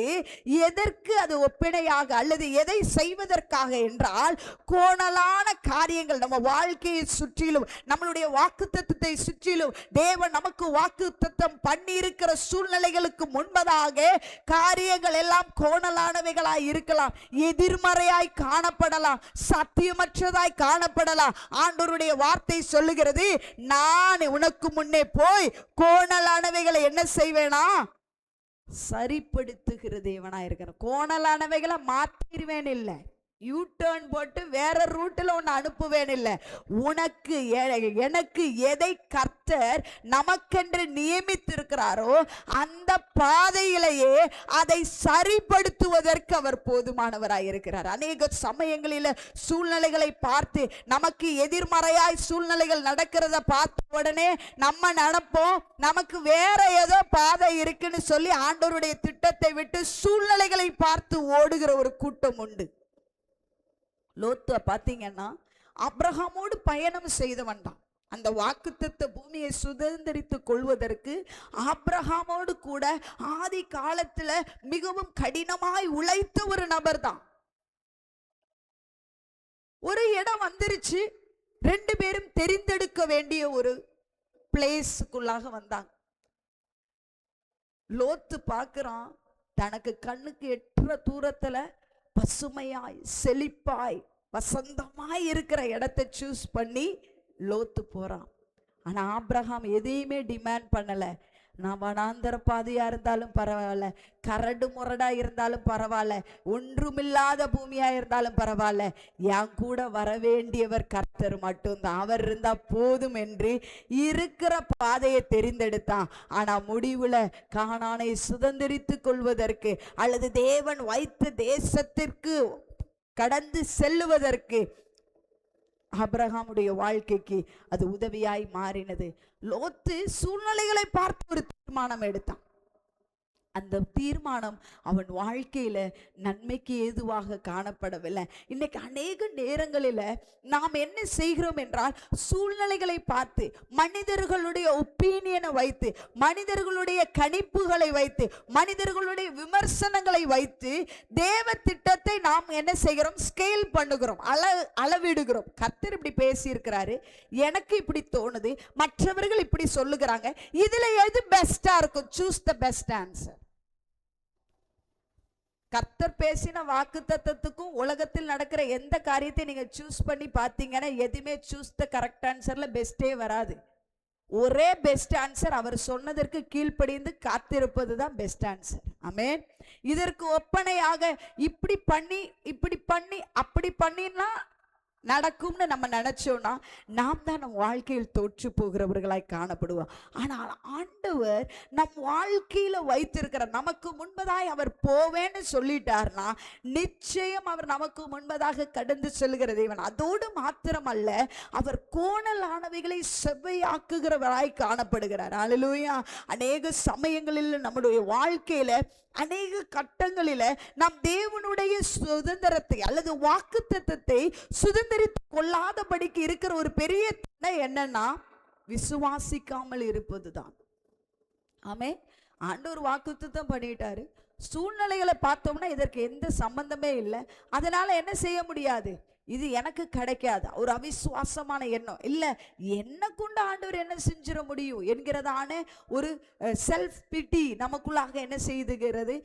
எதற்கு அது ஒப்பினையாக அல்லது எதை செய்வதற்காக என்றால், கோணலான காரியங்கள் நம்ம வாழ்க்கையை சுற்றிலும், நம்மளுடைய வாக்குத்தத்தத்தை சுற்றிலும், தேவன் நமக்கு வாக்குத்தத்தம் பண்ணி இருக்கிற சூழ்நிலைகளுக்கு முன்பதாக காரியங்கள் எல்லாம் கோணலானவைகளாய் இருக்கலாம், எதிர்மறையாய் காணப்படலாம், சத்தியமற்றதாய் காணப்படலாம். ஆண்டவருடைய வார்த்தை சொல்லுகிறது, நான் உனக்கு முன்னே போய் கோணலானவைகளை என்ன செய்வேனா? சரிப்படுத்துகிற தேவனா இருக்கிற. கோணலானவைகளை மாத்திருவேன் இல்லை, யூ டர்ன் போட்டு வேற ரூட்ல உன்னை அனுப்புவேன் இல்லை. உனக்கு எனக்கு எதை கர்த்தர் நமக்கென்று நியமித்திருக்கிறாரோ அந்த பாதையிலேயே அதை சரிப்படுத்துவதற்கு அவர் போதுமானவராய் இருக்கிறார். அநேக சமயங்களில் சூழ்நிலைகளை பார்த்து நமக்கு எதிர்மறையாய் சூழ்நிலைகள் நடக்கிறத பார்த்த உடனே நம்ம நினைப்போம் நமக்கு வேற ஏதோ பாதை இருக்குன்னு சொல்லி ஆண்டவருடைய திட்டத்தை விட்டு சூழ்நிலைகளை பார்த்து ஓடுகிற ஒரு கூட்டம் உண்டு. லோத்து பார்த்தீங்கன்னா ஆபிரகாமோடு பயணம் செய்தவன் தான். அந்த வாக்குத்தத்த பூமியை சுதந்திரித்துக் கொள்வதற்கு ஆபிரகாமோடு கூட ஆதி காலத்துல மிகவும் கடினமாய் உழைத்த ஒரு நபர் தான். ஒரு இடம் வந்துருச்சு, ரெண்டு பேரும் தெரிந்தெடுக்க வேண்டிய ஒரு பிளேஸுக்குள்ளாக வந்தாங்க. லோத்து பார்க்கிறான், தனக்கு கண்ணுக்கு எட்டுற தூரத்துல பசுமையாய் செழிப்பாய் வசந்தமாய் இருக்கிற இடத்தை சூஸ் பண்ணி லோத்து போறான். ஆனா ஆபிரகாம் எதையுமே டிமாண்ட் பண்ணல. நான் வனாந்தர பாதையா இருந்தாலும் பரவாயில்ல, கரடு முரடா இருந்தாலும் பரவாயில்ல, ஒன்றுமில்லாத பூமியா இருந்தாலும் பரவாயில்ல, என் கூட வர வேண்டியவர் கர்த்தர் மட்டும்தான், அவர் இருந்தா போதும் என்று இருக்கிற பாதையை தெரிந்தெடுத்தான். ஆனா முடிவுல கானானை சுதந்திரித்து கொள்வதற்கு அல்லது தேவன் வைத்த தேசத்திற்கு கடந்து செல்லுவதற்கு ஆபிரகாமுடைய வாழ்க்கைக்கு அது உதவியாய் மாறினது. லோத்து சூழ்நிலைகளை பார்த்து ஒரு தீர்மானம் எடுத்தான். அந்த தீர்மானம் அவன் வாழ்க்கையில நன்மைக்கு ஏதுவாக காணப்படவில்லை. இன்னைக்கு அநேக நேரங்களில் நாம் என்ன செய்கிறோம் என்றால் சூழ்நிலைகளை பார்த்து மனிதர்களுடைய ஒப்பீனியனை வைத்து மனிதர்களுடைய கணிப்புகளை வைத்து மனிதர்களுடைய விமர்சனங்களை வைத்து தேவ திட்டத்தை நாம் என்ன செய்கிறோம், ஸ்கேல் பண்ணுகிறோம், அளவிடுகிறோம். கர்த்தர் இப்படி பேசியிருக்கிறாரு, எனக்கு இப்படி தோணுது, மற்றவர்கள் இப்படி சொல்லுகிறாங்க, இதுல எது பெஸ்டா இருக்கும், சூஸ் த பெஸ்ட் ஆன்சர். கர்த்தர் பேசின வாக்குத்தத்தத்துக்கும் உலகத்தில் நடக்கிற எந்த காரியத்தை நீங்க சூஸ் பண்ணி பார்த்தீங்கன்னா எதுவுமே சூஸ் த கரெக்ட் ஆன்சர்ல பெஸ்டே வராது. ஒரே பெஸ்ட் ஆன்சர் அவர் சொன்னதற்கு கீழ்ப்படிந்து காத்திருப்பது தான் பெஸ்ட் ஆன்சர். ஆமென். இதற்கு ஒப்பனையாக இப்படி பண்ணி அப்படி பண்ணினா நடக்கும்னு நம்ம நினைச்சோம்னா நாம் தான் நம் வாழ்க்கையில் தோற்று போகிறவர்களாய் காணப்படுவோம். ஆனால் ஆண்டவர் நம் வாழ்க்கையில வைத்திருக்கிற நமக்கு முன்பதாய் அவர் போவேன்னு சொல்லிட்டார்னா நிச்சயம் அவர் நமக்கு முன்பதாக கடந்து செல்கிற தேவன். அதோடு மாத்திரமல்ல, அவர் கோணலானவைகளை செவ்வையாக்குகிறவராய் காணப்படுகிறார். அல்லேலூயா. அநேக சமயங்களில் நம்முடைய வாழ்க்கையில அநேக கட்டங்களில நாம் தேவனுடைய சுதந்திரத்தை அல்லது வாக்குத்தத்தத்தை சுதந்திரித்து கொள்ளாதபடிக்கு இருக்கிற ஒரு பெரிய தடை என்னன்னா விசுவாசிக்காமல் இருப்பதுதான். ஆமே. ஆண்டவர் வாக்குத்தத்தம் பண்ணிட்டாரு, சூழ்நிலைகளை பார்த்தோம்னா இதற்கு எந்த சம்பந்தமே இல்லை, அதனால என்ன செய்ய முடியாது, இது எனக்கு கிடைக்காது, ஒரு அவிசுவாசமான எண்ணம் இல்லை, என்ன கொண்டு ஆண்டவர் என்ன செஞ்சிட முடியும் என்கிறதான ஒரு செல்ஃப் பிட்டி நமக்குள்ளாக என்ன செய்துகிறது,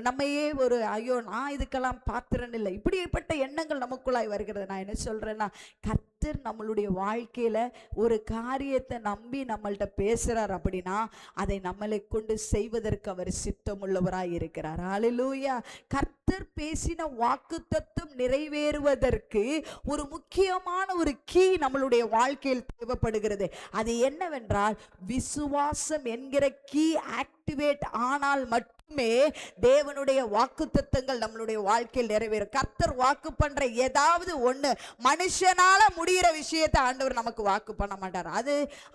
நம்மையே ஒரு ஐயோ நான் இதுக்கெல்லாம் பாத்திரன் இல்லை, இப்படிப்பட்ட எண்ணங்கள் நமக்குள்ளாய் வருகிறது. நான் என்ன சொல்றேன்னா, கர்த்தர் நம்மளுடைய வாழ்க்கையில ஒரு காரியத்தை நம்பி நம்மள்கிட்ட பேசுறார் அப்படின்னா அதை நம்மளை கொண்டு செய்வதற்கு அவர் சித்தமுள்ளவராய் இருக்கிறார். அல்லேலூயா. கர்த்தர் பேசின வாக்குத்தத்தம் நிறைவேறுவதற்கு ஒரு முக்கியமான ஒரு கீ நம்மளுடைய வாழ்க்கையில் தேவைப்படுகிறது. அது என்னவென்றால் விசுவாசம் என்கிற கீ ஆக்டிவேட் ஆனால் மட்டுமே தேவனுடைய வாக்குத்தத்தங்கள் நம்மளுடைய வாழ்க்கையில் நிறைவேறும். கர்த்தர் வாக்கு பண்ற ஏதாவது ஒண்ணு மனுஷனால முடிகிற விஷயத்தை ஆண்டவர் நமக்கு வாக்கு பண்ண மாட்டார்.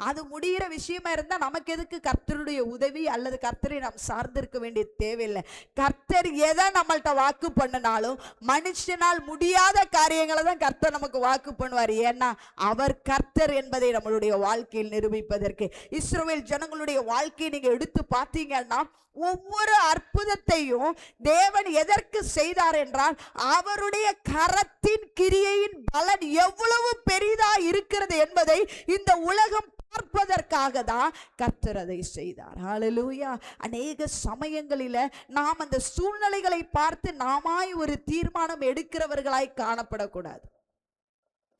அது முடிகிற விஷயமா இருந்தா நமக்கு எதுக்கு கர்த்தருடைய உதவி அல்லது கர்த்தரை நாம் சார்ந்திருக்க வேண்டிய தேவையில்லை. கர்த்தர் எதை நம்மள்ட்ட வாக்கு பண்ணினாலும் மனுஷனால் முடியாத காரியங்களை தான் கர்த்தர் நமக்கு வாக்கு பண்ணுவார். ஏன்னா அவர் கர்த்தர் என்பதை நம்மளுடைய வாழ்க்கையில் நிரூபிப்பதற்கு. இஸ்ரவேல் ஜனங்களுடைய வாழ்க்கையை நீங்க எடுத்து பார்த்தீங்கன்னா ஒவ்வொரு அற்புதத்தையும் தேவன் எதற்கு செய்தார் என்றால் அவருடைய கரத்தின் கிரியையின் பலன் எவ்வளவு பெரிதா இருக்கிறது என்பதை இந்த உலகம் பார்ப்பதற்காக தான் கர்த்தர் அதை செய்தார். ஹல்லேலூயா. அநேக சமயங்களில நாம் அந்த சூழ்நிலைகளை பார்த்து நாமாய் ஒரு தீர்மானம் எடுக்கிறவர்களாய் காணப்படக்கூடாது.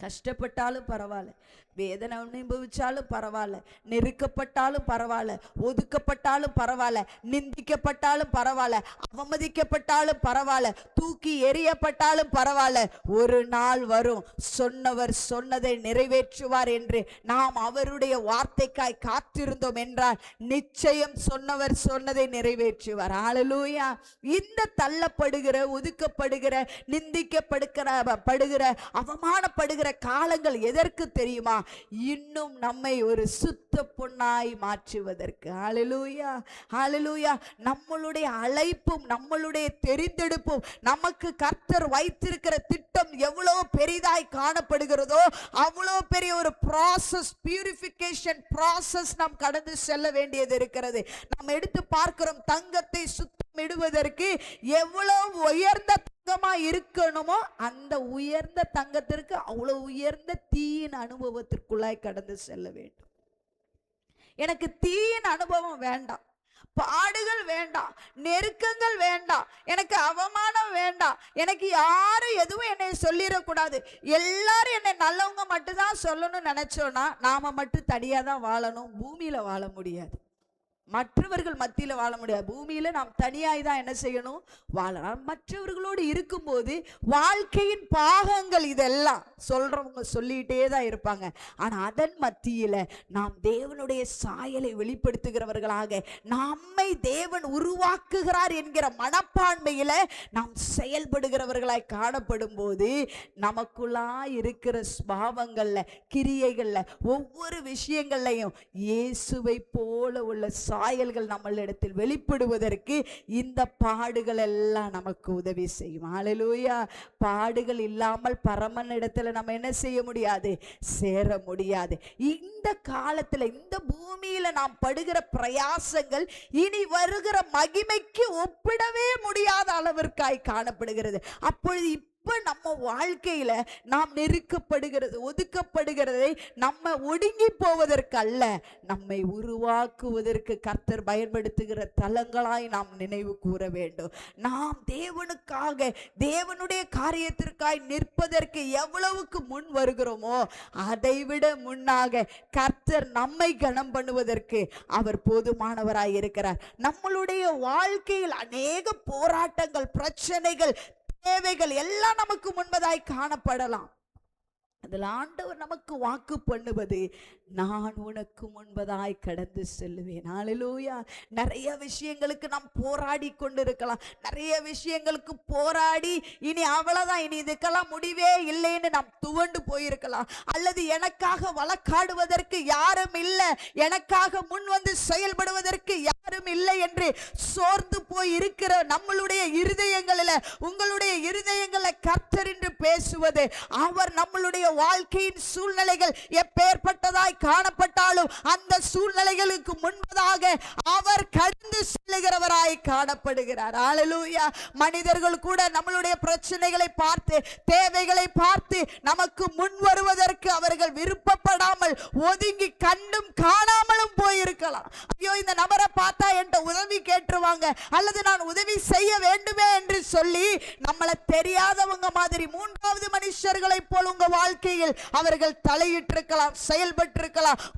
கஷ்டப்பட்டாலும் பரவாயில்ல, வேதனை அனுபவிச்சாலும் பரவாயில்ல, நெருக்கப்பட்டாலும் பரவாயில்ல, ஒதுக்கப்பட்டாலும் பரவாயில்ல, நிந்திக்கப்பட்டாலும் பரவாயில்ல, அவமதிக்கப்பட்டாலும் பரவாயில்ல, தூக்கி எறியப்பட்டாலும் பரவாயில்ல, ஒரு நாள் வரும் சொன்னவர் சொன்னதை நிறைவேற்றுவார் என்று நாம் அவருடைய வார்த்தைக்காய் காத்திருந்தோம் என்றால் நிச்சயம் சொன்னவர் சொன்னதை நிறைவேற்றுவார். ஹல்லேலூயா. இந்த தள்ளப்படுகிற, ஒதுக்கப்படுகிற, நிந்திக்கப்படுகிற, அவமானப்படுகிற காலங்கள் எதற்கு தெரியுமா? இன்னும் நம்மை ஒரு சுத்த பொன்னாய் மாற்றுவதற்கு. ஹல்லேலூயா, ஹல்லேலூயா. நம்மளுடைய அழைப்பும் நம்மளுடைய தெரிந்தெடுப்பும் நமக்கு கர்த்தர் வைத்திருக்கிற திட்டம் எவ்வளவு பெரிதாய் காணப்படுகிறதோ அவ்வளவு பெரிய ஒரு ப்ராசஸ், பியூரிஃபிகேஷன் ப்ராசஸ் நாம் கடந்து செல்ல வேண்டியது இருக்கிறது. நாம் எடுத்து பார்க்கிறோம், தங்கத்தை சுத்தமிடுவதற்கு எவ்வளவு உயர்ந்த தங்கமா இருக்கணுமோ அந்த உயர்ந்த தங்கத்திற்கு அவ்வளவு உயர்ந்த தீயின் அனுபவத்திற்குள்ளாய் கடந்து செல்ல வேண்டும். எனக்கு தீயின் அனுபவம் வேண்டாம், பாடுகள் வேண்டாம், நெருக்கங்கள் வேண்டாம், எனக்கு அவமானம் வேண்டாம், எனக்கு யாரும் எதுவும் என்னை சொல்லிடக்கூடாது, எல்லாரும் என்னை நல்லவங்க மட்டும்தான் சொல்லணும்னு நினைச்சோன்னா நாம மட்டும் தனியாக தான் வாழணும். பூமியில வாழ முடியாது, மற்றவர்கள் மத்தியில் வாழ முடியாது. பூமியில நாம் தனியாய் தான் என்ன செய்யணும்? வாழலாம். மற்றவர்களோடு இருக்கும்போது வாழ்க்கையின் பாகங்கள் இதெல்லாம் சொல்றவங்க சொல்லிட்டே தான் இருப்பாங்க. ஆனா அதன் மத்தியில நாம் தேவனுடைய சாயலை வெளிப்படுத்துகிறவர்களாக, நம்மை தேவன் உருவாக்குகிறார் என்கிற மனப்பான்மையில நாம் செயல்படுகிறவர்களாய் காணப்படும் போது நமக்குள்ளாய் இருக்கிற ஸ்பாவங்கள்ல, கிரியைகள்ல, ஒவ்வொரு விஷயங்கள்லையும் இயேசுவை போல உள்ள சாயல்கள் நம்மளிடத்தில் வெளிப்படுவதற்கு இந்த பாடுகள் எல்லாம் நமக்கு உதவி செய்யும். ஹல்லேலூயா. பாடுகள் இல்லாமல் பரமன் இடத்துல நம்ம என்ன செய்ய முடியாது? சேர முடியாது. இந்த காலத்துல, இந்த பூமியில நாம் படுகிற பிரயாசங்கள் இனி வருகிற மகிமைக்கு ஒப்பிடவே முடியாத அளவிற்காய் காணப்படுகிறது. அப்பொழுது இப்ப நம்ம வாழ்க்கையில நாம் நெருக்கப்படுகிறது, ஒதுக்கப்படுகிறதை நம்ம ஒடுங்கி போவதற்கு அல்ல, நம்மை உருவாக்குவதற்கு கர்த்தர் பயன்படுத்துகிற தலங்களாய் நாம் நினைவு கூற வேண்டும். நாம் தேவனுக்காக, தேவனுடைய காரியத்திற்காய் நிற்பதற்கு எவ்வளவுக்கு முன் வருகிறோமோ அதைவிட முன்னாக கர்த்தர் நம்மை கனம் பண்ணுவதற்கு அவர் போதுமானவராய் இருக்கிறார். நம்மளுடைய வாழ்க்கையில் அநேக போராட்டங்கள், பிரச்சனைகள், தேவைகள் எல்லாம் நமக்கு முன்பதாய் காணப்படலாம். அதில் ஆண்டவர் நமக்கு வாக்கு பண்ணுவது, நான் உனக்கு முன்பதாய் கடந்து செல்லுவேன். ஹல்லேலூயா. நிறைய விஷயங்களுக்கு நாம் போராடி கொண்டிருக்கலாம், நிறைய விஷயங்களுக்கு போராடி இனி அவ்வளவுதான், இனி இதுக்கெல்லாம் முடிவே இல்லைன்னு நாம் துவண்டு போயிருக்கலாம். அல்லது எனக்காக வழக்காடுவதற்கு யாரும் இல்லை, எனக்காக முன் வந்து செயல்படுவதற்கு யாரும் இல்லை என்று சோர்ந்து போய் இருக்கிற நம்மளுடைய இருதயங்களில், உங்களுடைய இருதயங்களில் கர்த்தர் என்று பேசுவது, அவர் நம்மளுடைய வாழ்க்கையின் சூழ்நிலைகள் எப்பேற்பட்டதாய் காணப்பட்டாலும் அந்த சூழ்நிலைகளுக்கு முன்பதாக அவர் கடந்து செல்லுகிறவராய் காணப்படுகிறார். ஹல்லேலூயா. மனிதர்கள் கூட நம்மளுடைய பிரச்சனைகளை பார்த்து, தேவைகளை பார்த்து நமக்கு முன் வருவதற்கு அவர்கள் விருப்பப்படாமல் ஒதுங்கி கண்டும் காணாமலும் போயிருக்கலாம். ஐயோ, இந்த நபரை பார்த்தா என்கிட்ட உதவி கேட்டுருவாங்க, அல்லது நான் உதவி செய்ய வேண்டுமே என்று சொல்லி நம்மளை தெரியாதவங்க மாதிரி மூன்றாவது மனுஷர்களை போல் உங்க வாழ்க்கையில் அவர்கள் தலையிட்டிருக்கலாம், செயல்பட்டிருக்கலாம்,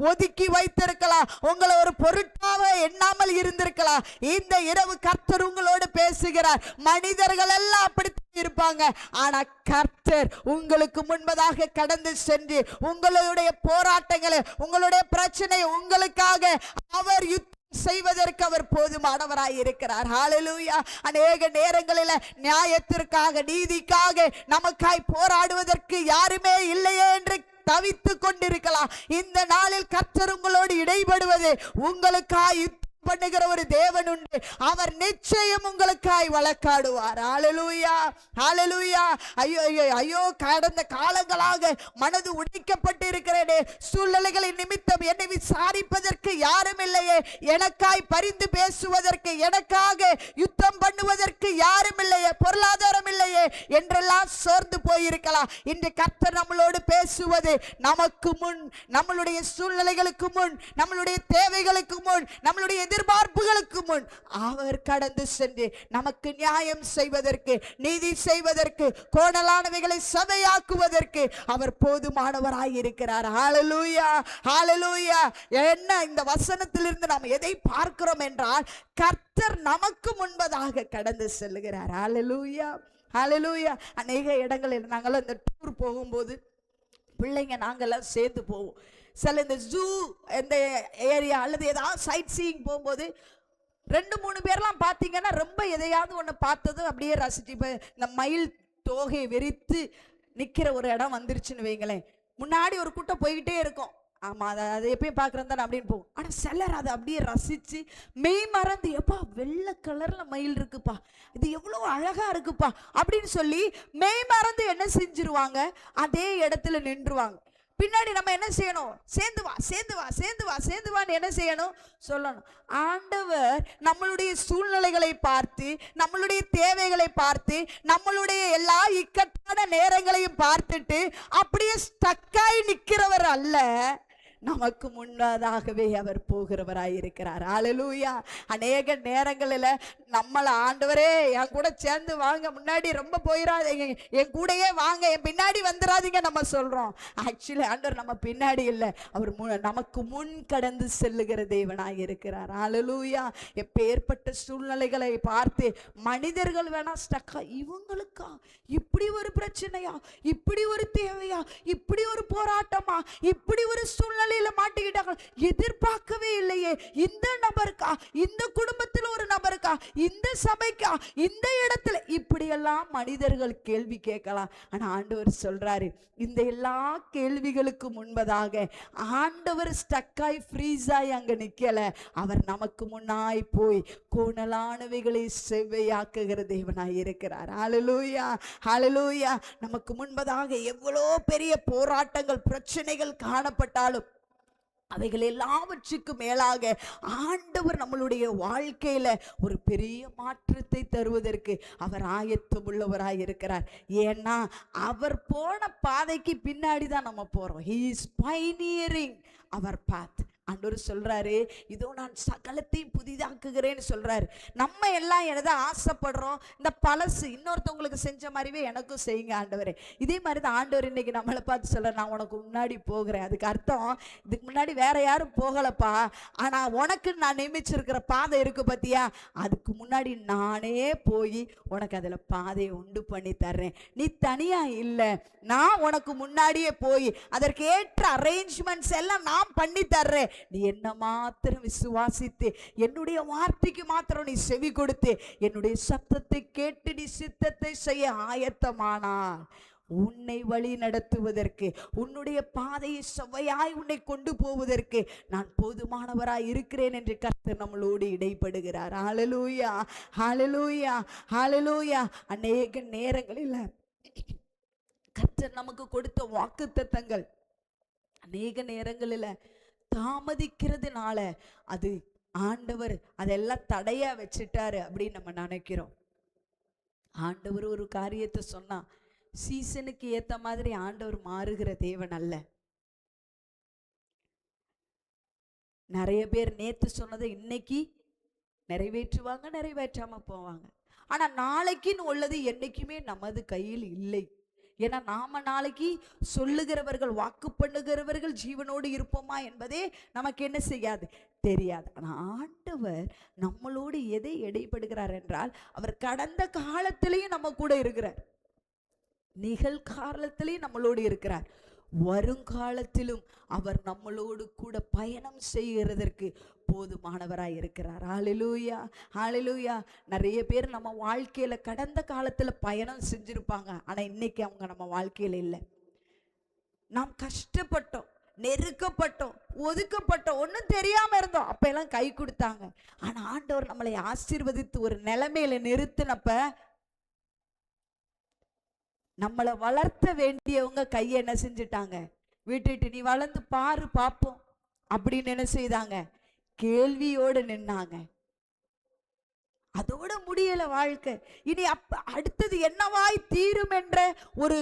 ஒதுக்கி வைத்திருக்கலாம், உங்களை ஒரு பொருட்டாக எண்ணாமல் இருந்திருக்கலாம். இந்த இரவு கர்த்தர் உங்களோடு பேசுகிறார். மனிதர்கள் எல்லாம் அப்படி இருப்பாங்க, ஆனா கர்த்தர் உங்களுக்கு முன்பதாக கடந்து சென்று உங்களுடைய போராட்டங்களை, உங்களுடைய பிரச்சனை உங்களுக்காக அவர் செய்வதற்கு அவர் போதுமானவராய் இருக்கிறார். ஹல்லேலூயா. அநேக நேரங்களில் நியாயத்திற்காக, நீதிக்காக நமக்காய் போராடுவதற்கு யாருமே இல்லையே என்று தவித்து கொண்டிருக்கலாம். இந்த நாளில் கர்த்தர் உங்களோடு இடைபடுவது, உங்களுக்காய் பண்ணுகிற ஒரு தேவன் உண்டு. அவர் நிச்சயம் உங்களுக்காய் வழக்காடுவார். ஹல்லேலூயா, ஹல்லேலூயா. ஐயோ ஐயோ ஐயோ, கடந்த காலங்களாக மனது உடைக்கப்பட்டு இருக்கிறேனே, சூழ்நிலைகளின் நிமித்தம் என்னை விசாரிப்பதற்கு யாரும் இல்லையே, எனக்காய் பரிந்து பேசுவதற்கு, எனக்காக யுத்தம் பண்ணுவதற்கு யாரும் இல்லையே, பொருளாதாரம் இல்லையே என்றெல்லாம் சோர்ந்து போயிருக்கலாம். இன்று கர்த்தர் நம்மளோடு பேசுவது, நமக்கு முன், நம்மளுடைய சூழ்நிலைகளுக்கு முன், நம்மளுடைய தேவைகளுக்கு முன், நம்மளுடைய எதிர்பார்ப்புகளுக்கு முன் அவர் கடந்து சென்று நமக்கு நியாயம் செய்வதற்கு, நீதி செய்வதற்கு, கோணலானவைகளை சபையாக்குவதற்கு அவர் போதுமானவராய் இருக்கிறார். ஹல்லேலூயா, ஹல்லேலூயா. என்ன இந்த வசனத்திலிருந்து நாம் எதை பார்க்கிறோம் என்றால், கர்த்தர் நமக்கு முன்பதாக கடந்து செல்லுகிறார். ஹல்லேலூயா, ஹல்லேலூயா. அநேக இடங்களில் நாங்களாம் இந்த டூர் போகும்போது பிள்ளைங்க நாங்கெல்லாம் சேர்ந்து போவோம். சில இந்த ஜூ இந்த ஏரியா அல்லது ஏதாவது சைட் சீயிங் போகும்போது 2-3 பேர்லாம் பார்த்தீங்கன்னா ரொம்ப எதையாவது ஒன்று பார்த்ததும் அப்படியே ரசிச்சு, இப்போ இந்த மயில் தோகையை வெறித்து நிற்கிற ஒரு இடம் வந்துருச்சுன்னு வைங்களேன், முன்னாடி ஒரு கூட்டம் போய்கிட்டே இருக்கும். ஆமாம், அதை எப்பயும் பார்க்குறேன் தானே அப்படின்னு போகும். ஆனால் சிலர் அதை அப்படியே ரசித்து மெய் மறந்து, எப்பா வெள்ளை கலரில் மயில் இருக்குப்பா, இது எவ்வளோ அழகாக இருக்குப்பா அப்படின்னு சொல்லி மெய் மறந்து என்ன செஞ்சிருவாங்க, அதே இடத்துல நின்றுவாங்க. பின்னாடி நம்ம என்ன செய்யணும், சேர்ந்து வா சேர்ந்து வா சேர்ந்து வா சேர்ந்து வான்னு என்ன செய்யணும், சொல்லணும். ஆண்டவர் நம்மளுடைய சூழ்நிலைகளை பார்த்து, நம்மளுடைய தேவைகளை பார்த்து, நம்மளுடைய எல்லா இக்கட்டான நேரங்களையும் பார்த்துட்டு அப்படியே ஸ்டக்காய் நிற்கிறவர் அல்ல, நமக்கு முன்னதாகவே அவர் போகிறவராயிருக்கிறார். ஹல்லேலூயா. அநேக நேரங்களில் நம்மளை ஆண்டவரே என் கூட சேர்ந்து வாங்க, முன்னாடி ரொம்ப போயிடாதீங்க, என் கூடயே வாங்க, என் பின்னாடி வந்துடாதீங்க நம்ம சொல்கிறோம். ஆக்சுவலி ஆண்டவர் நம்ம பின்னாடி இல்லை, அவர் நமக்கு முன் கடந்து செல்லுகிற தேவனாய் இருக்கிறார். ஹல்லேலூயா. எப்பேற்பட்ட சூழ்நிலைகளை பார்த்து மனிதர்கள் வேணா ஸ்டக்கா, இவங்களுக்கா இப்படி ஒரு பிரச்சனையா, இப்படி ஒரு தேவையா, இப்படி ஒரு போராட்டமா, இப்படி ஒரு சூழ்நிலை மாட்டிக்கிட்டாங்க, எதிர்பார்க்கவே இல்லையே, இந்த நபருக்கா, இந்த குடும்பத்தில் ஒரு நபருக்கா, இந்த சபைக்கா, இந்த இடத்துல, இப்படியெல்லாம் மனிதர்கள் கேள்வி கேட்கலாம். ஆனா ஆண்டவர் சொல்றாரு, இந்த எல்லா கேள்விகளுக்கு முன்பதாக ஆண்டவர் ஸ்டக்காய் ஃப்ரீஸாய் அங்க நிக்கல, அவர் நமக்கு முன்னாய் போய் கோணலானவைகளை செவ்வையாக்குகிற தேவனாய் இருக்கிறார். ஹல்லேலூயா, ஹல்லேலூயா. நமக்கு முன்பதாக எவ்வளோ பெரிய போராட்டங்கள், பிரச்சனைகள் காணப்பட்டாலும் அவைகள் எல்லாவற்றுக்கும் மேலாக ஆண்டவர் நம்மளுடைய வாழ்க்கையில ஒரு பெரிய மாற்றத்தை தருவதற்கு அவர் ஆயத்தம் உள்ளவராய் இருக்கிறார். ஏன்னா அவர் போன பாதைக்கு பின்னாடி தான் நம்ம போறோம். He is pioneering our path. ஆண்டவர் சொல்றாரு, இதோ நான் சகலத்தையும் புதிதாக்குகிறேன்னு சொல்றாரு. நம்ம எல்லாம் எதை ஆசைப்படுறோம், இந்த பழசு இன்னொருத்தவங்களுக்கு செஞ்ச மாதிரிவே எனக்கும் செய்யுங்க ஆண்டவரே. இதே மாதிரி தான் ஆண்டவர் இன்னைக்கு நம்மளை பார்த்து சொல்ற, நான் உனக்கு முன்னாடி போகிறேன். அதுக்கு அர்த்தம், இதுக்கு முன்னாடி வேற யாரும் போகலப்பா, ஆனா உனக்கு நான் நியமிச்சிருக்கிற பாதை இருக்கு பத்தியா, அதுக்கு முன்னாடி நானே போய் உனக்கு அதுல பாதையை உண்டு பண்ணி தர்றேன். நீ தனியா இல்லை, நான் உனக்கு முன்னாடியே போய் அதற்கு ஏற்ற அரேஞ்ச்மெண்ட்ஸ் எல்லாம் நான் பண்ணி தர்றேன். நீ என்ன மாத்திரம் விசுவாசித்து, என்னுடைய வார்த்தைக்கு மாத்திரம் நீ செவி கொடுத்து, என்னுடைய சத்தத்தை கேட்டு நீ சித்தத்தை செய்ய ஆயத்தமானார், உன்னை வழி நடத்துவதற்கு, உன்னுடைய பாதையை செவ்வையாய் உன்னை கொண்டு போவதற்கு நான் போதுமானவராய் இருக்கிறேன் என்று கர்த்தர் நம்மளோடு இடைப்படுகிறார். ஹல்லேலூயா, ஹல்லேலூயா, ஹல்லேலூயா. அநேக நேரங்களில் கர்த்தர் நமக்கு கொடுத்த வாக்குத்தத்தங்கள் அநேக நேரங்களில் தாமதிக்கிறதுனால அது ஆண்டவர் அதெல்லாம் தடையா வச்சுட்டாரு அப்படின்னு நம்ம நினைக்கிறோம். ஆண்டவர் ஒரு காரியத்தை சொன்னா சீசனுக்கு ஏத்த மாதிரி ஆண்டவர் மாறுகிற தேவன் அல்ல. நிறைய பேர் நேத்து சொன்னதை இன்னைக்கு நிறைவேற்றுவாங்க, நிறைவேற்றாம போவாங்க. ஆனா நாளைக்குன்னு உள்ளது என்னைக்குமே நமது கையில் இல்லை. ஏன்னா நாம நாளைக்கு சொல்லுகிறவர்கள், வாக்கு பண்ணுகிறவர்கள் ஜீவனோடு இருப்போமா என்பதே நமக்கு என்ன செய்யாது, தெரியாது. ஆனா ஆண்டவர் நம்மளோடு எதை இடைப்படுகிறார் என்றால், அவர் கடந்த காலத்திலையும் நம்ம கூட இருக்கிறார், நிகழ்காலத்திலையும் நம்மளோடு இருக்கிறார், வருங்காலத்திலும் அவர் நம்மளோடு கூட பயணம் செய்கிறதற்கு போதுமானவராய் இருக்கிறார். ஹல்லேலூயா, ஹல்லேலூயா. நிறைய பேர் நம்ம வாழ்க்கையில கடந்த காலத்துல பயணம் செஞ்சிருப்பாங்க, ஆனா இன்னைக்கு அவங்க நம்ம வாழ்க்கையில இல்லை. நாம் கஷ்டப்பட்டோம், நெருக்கப்பட்டோம், ஒதுக்கப்பட்டோம், ஒன்றும் தெரியாம இருந்தோம், அப்ப எல்லாம் கை கொடுத்தாங்க. ஆனா ஆண்டவர் நம்மளை ஆசீர்வதித்து ஒரு நிலைமையில நிறுத்தினப்ப நம்மளை வளர்த்த வேண்டியவங்க கையை என்ன செஞ்சுட்டாங்க, விட்டுட்டு நீ வளர்ந்து பாரு பார்ப்போம் அப்படின்னு என்ன செய்தாங்க, கேள்வியோடு நின்னாங்க. அதோட முடியல வாழ்க்கை. இனி அடுத்தது என்னவாய் தீரும் என்ற ஒரு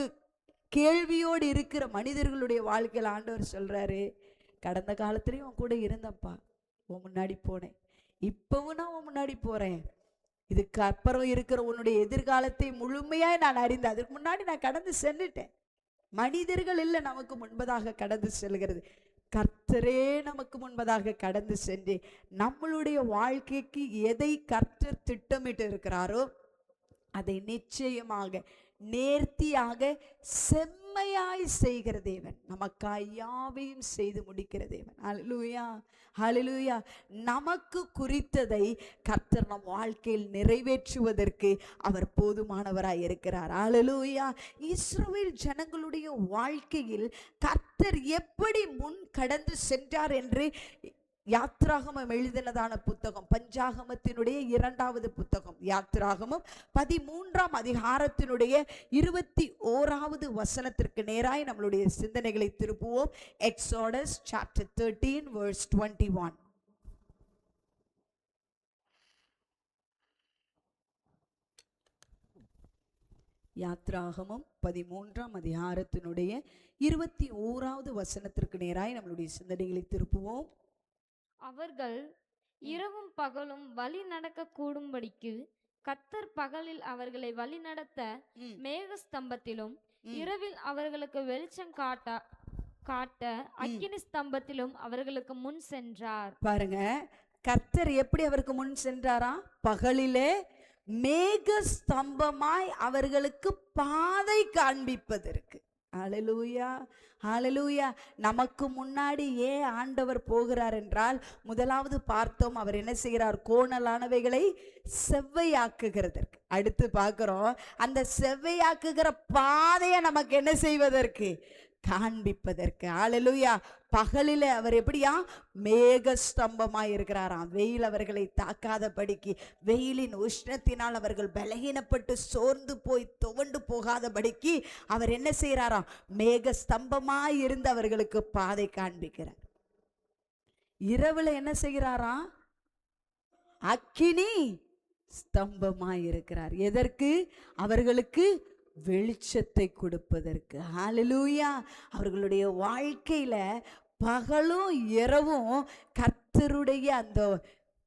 கேள்வியோடு இருக்கிற மனிதர்களுடைய வாழ்க்கையில் ஆண்டவர் சொல்றாரு, கடந்த காலத்திலையும் உன் கூட இருந்தப்பா, உன் முன்னாடி போனேன், இப்பவும் நான் உன் முன்னாடி போறேன். இதுக்கு அப்புறம் இருக்கிற உன்னுடைய எதிர்காலத்தை முழுமையாய் நான் அறிந்து அதுக்கு முன்னாடி நான் கடந்து சென்றுட்டேன். மனிதர்கள் இல்லை நமக்கு முன்பதாக கடந்து செல்கிறது, கர்த்தரே நமக்கு முன்பதாக கடந்து சென்று நம்மளுடைய வாழ்க்கைக்கு எதை கர்த்தர் திட்டமிட்டு இருக்கிறாரோ அதை நிச்சயமாக நேர்த்தியாக செம்மையாய் செய்கிற தேவன், நமக்காய் யாவையும் செய்து முடிக்கிற தேவன். ஹல்லேலூயா, ஹல்லேலூயா. நமக்கு குறித்ததை கர்த்தர் நம் வாழ்க்கையில் நிறைவேற்றுவதற்கு அவர் போதுமானவராய் இருக்கிறார். ஹல்லேலூயா. இஸ்ரவேல் ஜனங்களுடைய வாழ்க்கையில் கர்த்தர் எப்படி முன் கடந்து சென்றார் என்று யாத்ராகமம் எழுதினதான புத்தகம், பஞ்சாகமத்தினுடைய 2வது புத்தகம், யாத்ராகமம் 13ஆம் அதிகாரத்தினுடைய 21வது வசனத்திற்கு நேராய் நம்மளுடைய சிந்தனைகளை திருப்புவோம். Exodus chapter 13 verse 21. யாத்ராகமம் 13ஆம் அதிகாரத்தினுடைய 21வது வசனத்திற்கு நேராய் நம்மளுடைய சிந்தனைகளை திருப்புவோம். அவர்கள் இரவும் பகலும் வழி நடக்க கூடும்படிக்கு கர்த்தர் பகலில் அவர்களை வழி நடத்த மேகஸ்தம்பத்திலும் இரவில் அவர்களுக்கு வெளிச்சம் காட்ட அக்கினி ஸ்தம்பத்திலும் அவர்களுக்கு முன் சென்றார். பாருங்க, கர்த்தர் எப்படி அவருக்கு முன் சென்றாரா? பகலிலே மேக ஸ்தம்பமாய் அவர்களுக்கு பாதை காண்பிப்பதற்கு. ஹல்லேலூயா, ஹல்லேலூயா. நமக்கு முன்னாடி ஏன் ஆண்டவர் போகிறார் என்றால், முதலாவது பார்த்தோம், அவர் என்ன செய்கிறார்? கோணலானவைகளை செவ்வையாக்குகிறதற்கு. அடுத்து பார்க்கிறோம், அந்த செவ்வையாக்குகிற பாதையை நமக்கு என்ன செய்வதற்கு? காண்பிப்பதற்கு. ஹல்லேலூயா. பகலில அவர் எப்படியா? மேக ஸ்தம்பமாய் இருக்கிறாராம். வெயில் அவர்களை தாக்காதபடிக்கு, வெயிலின் உஷ்ணத்தினால் அவர்கள் பலகீனப்பட்டு சோர்ந்து போய் துவண்டு போகாதபடிக்கு அவர் என்ன செய்யறாராம்? மேக ஸ்தம்பமாய் இருந்து அவர்களுக்கு பாதை காண்பிக்கிறார். இரவுல என்ன செய்கிறாராம்? அக்கினி ஸ்தம்பமாய் இருக்கிறார். எதற்கு? அவர்களுக்கு வெளிச்சத்தை கொடுப்பதற்கு. ஹல்லேலூயா. அவர்களுடைய வாழ்க்கையில பகலும் இரவும் கர்த்தருடைய அந்த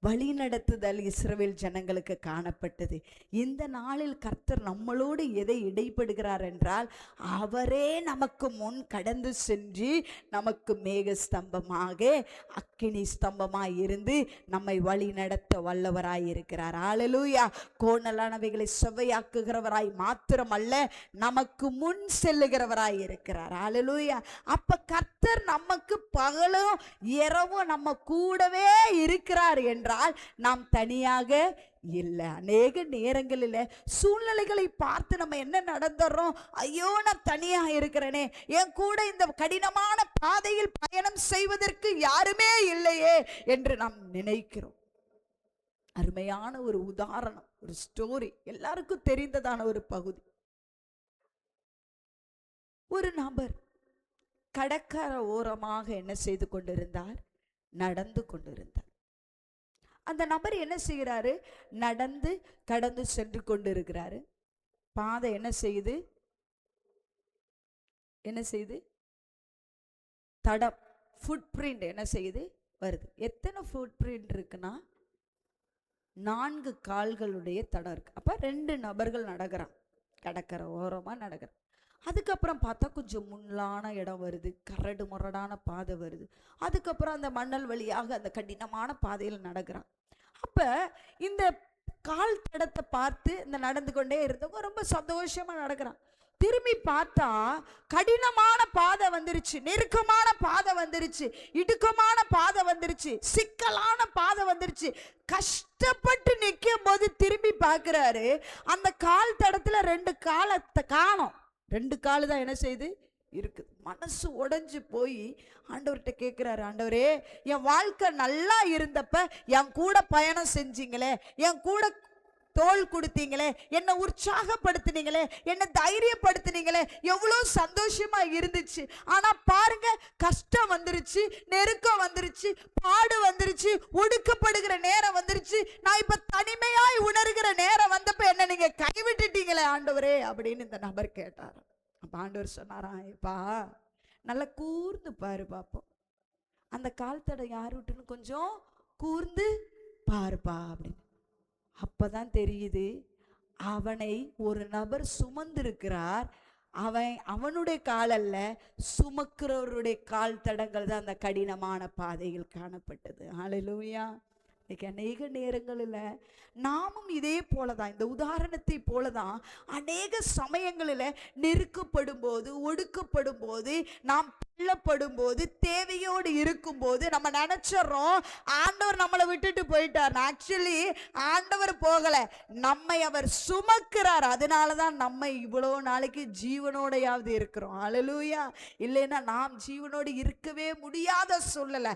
வழி நடத்துதல் இஸ்ரவேல் ஜனங்களுக்கு காணப்பட்டது. இந்த நாளில் கர்த்தர் நம்மளோடு எதை இடைப்படுகிறார் என்றால், அவரே நமக்கு முன் கடந்து சென்று நமக்கு மேக ஸ்தம்பமாக அக்கினி ஸ்தம்பமாய் இருந்து நம்மை வழி நடத்த வல்லவராய் இருக்கிறார். ஹல்லேலூயா. கோணலானவைகளை செவ்வையாக்குகிறவராய் மாத்திரமல்ல, நமக்கு முன் செல்லுகிறவராய் இருக்கிறார். ஹல்லேலூயா. அப்ப கர்த்தர் நமக்கு பகலும் இரவும் நம்ம கூடவே இருக்கிறார் என்றால் நாம் தனியாக இல்லை. அநேக நேரங்களில் சூழ்நிலைகளை பார்த்து நம்ம என்ன நடந்துறோம்? ஐயோ, நான் தனியா இருக்கிறேனே, என் கூட இந்த கடினமான பாதையில் பயணம் செய்வதற்கு யாருமே இல்லையே என்று நாம் நினைக்கிறோம். அருமையான ஒரு உதாரணம், ஒரு ஸ்டோரி, எல்லாருக்கும் தெரிந்ததான ஒரு பகுதி. ஒரு நபர் கடற்கரை ஓரமாக என்ன செய்து கொண்டிருந்தார்? நடந்து கொண்டிருந்தார். அந்த நபர் என்ன செய்கிறாரு? நடந்து கடந்து சென்று கொண்டு இருக்கிறாரு. பாதை என்ன செய்யுது? என்ன செய்யுது? தடம், ஃபுட் பிரிண்ட் என்ன செய்யுது? வருது. எத்தனை ஃபுட் பிரிண்ட் இருக்குன்னா 4 கால்களுடைய தடம் இருக்கு. அப்ப 2 நபர்கள் நடக்கிறான், கடற்கரை ஓரமா நடக்கிறான். அதுக்கப்புறம் பார்த்தா கொஞ்சம் முள்ளான இடம் வருது, கரடு முரடான பாதை வருது. அதுக்கப்புறம் அந்த மணல் வழியாக அந்த கடினமான பாதையில் நடக்கிறான். அப்ப இந்த கால் தடத்தை பார்த்து இந்த நடந்து கொண்டே இருந்தவங்க ரொம்ப சந்தோஷமா நடக்கிறான். திரும்பி பார்த்தா கடினமான பாதை வந்துருச்சு, நெருக்கமான பாதை வந்துருச்சு, இடுக்கமான பாதை வந்துருச்சு, சிக்கலான பாதை வந்துருச்சு. கஷ்டப்பட்டு நிற்கும் போது திரும்பி பார்க்கிறாரு, அந்த கால் தடத்துல 2 காலத்தை காணோம். 2 காலு தான் என்ன செய்யுது? இருக்குது. மனசு உடைஞ்சு போய் ஆண்டவர்கிட்ட கேட்கிறாரு, ஆண்டவரே, என் வாழ்க்கை நல்லா இருந்தப்ப என் கூட பயணம் செஞ்சீங்களே, என் கூட தோள் கொடுத்தீங்களே, என்னை உற்சாகப்படுத்தினீங்களே, என்னை தைரியப்படுத்தினீங்களே, எவ்வளோ சந்தோஷமா இருந்துச்சு. ஆனா பாருங்க, கஷ்டம் வந்துருச்சு, நெருக்கம் வந்துருச்சு, பாடு வந்துருச்சு, ஒடுக்கப்படுகிற நேரம் வந்துருச்சு, நான் இப்ப தனிமையாய் உணர்கிற நேரம் வந்தப்ப என்ன நீங்க கைவிட்டுட்டீங்களே ஆண்டவரே அப்படின்னு இந்த நபர் கேட்டார். அப்ப ஆண்டவர் சொன்னாராம், ஏப்பா நல்லா கூர்ந்து பாரு பாப்போம், அந்த கால் தடை யார் விட்டுன்னு கொஞ்சம் கூர்ந்து பாருப்பா அப்படின்னு. அப்பதான் தெரியுது அவனை ஒரு நபர் சுமந்திருக்கிறார். அவனுடைய கால் அல்ல, சுமக்கிறவருடைய கால் தடங்கள் தான் அந்த கடினமான பாதையில் காணப்பட்டது. ஹல்லேலூயா. இன்னைக்கு அநேக நேரங்களில் நாமும் இதே போலதான், இந்த உதாரணத்தை போலதான் அநேக சமயங்களில் நெருக்கப்படும் போது, ஒடுக்கப்படும் போது, நாம் தள்ளப்படும் போது, தேவையோடு இருக்கும் போது நம்ம நினைச்சிடறோம் ஆண்டவர் நம்மளை விட்டுட்டு போயிட்டார். ஆக்சுவலி ஆண்டவர் போகல, நம்மை அவர் சுமக்கிறார். அதனாலதான் நம்ம இவ்வளோ நாளைக்கு ஜீவனோடையாவது இருக்கிறோம். ஹல்லேலூயா. இல்லைன்னா நாம் ஜீவனோடு இருக்கவே முடியாத சூழ்நிலை.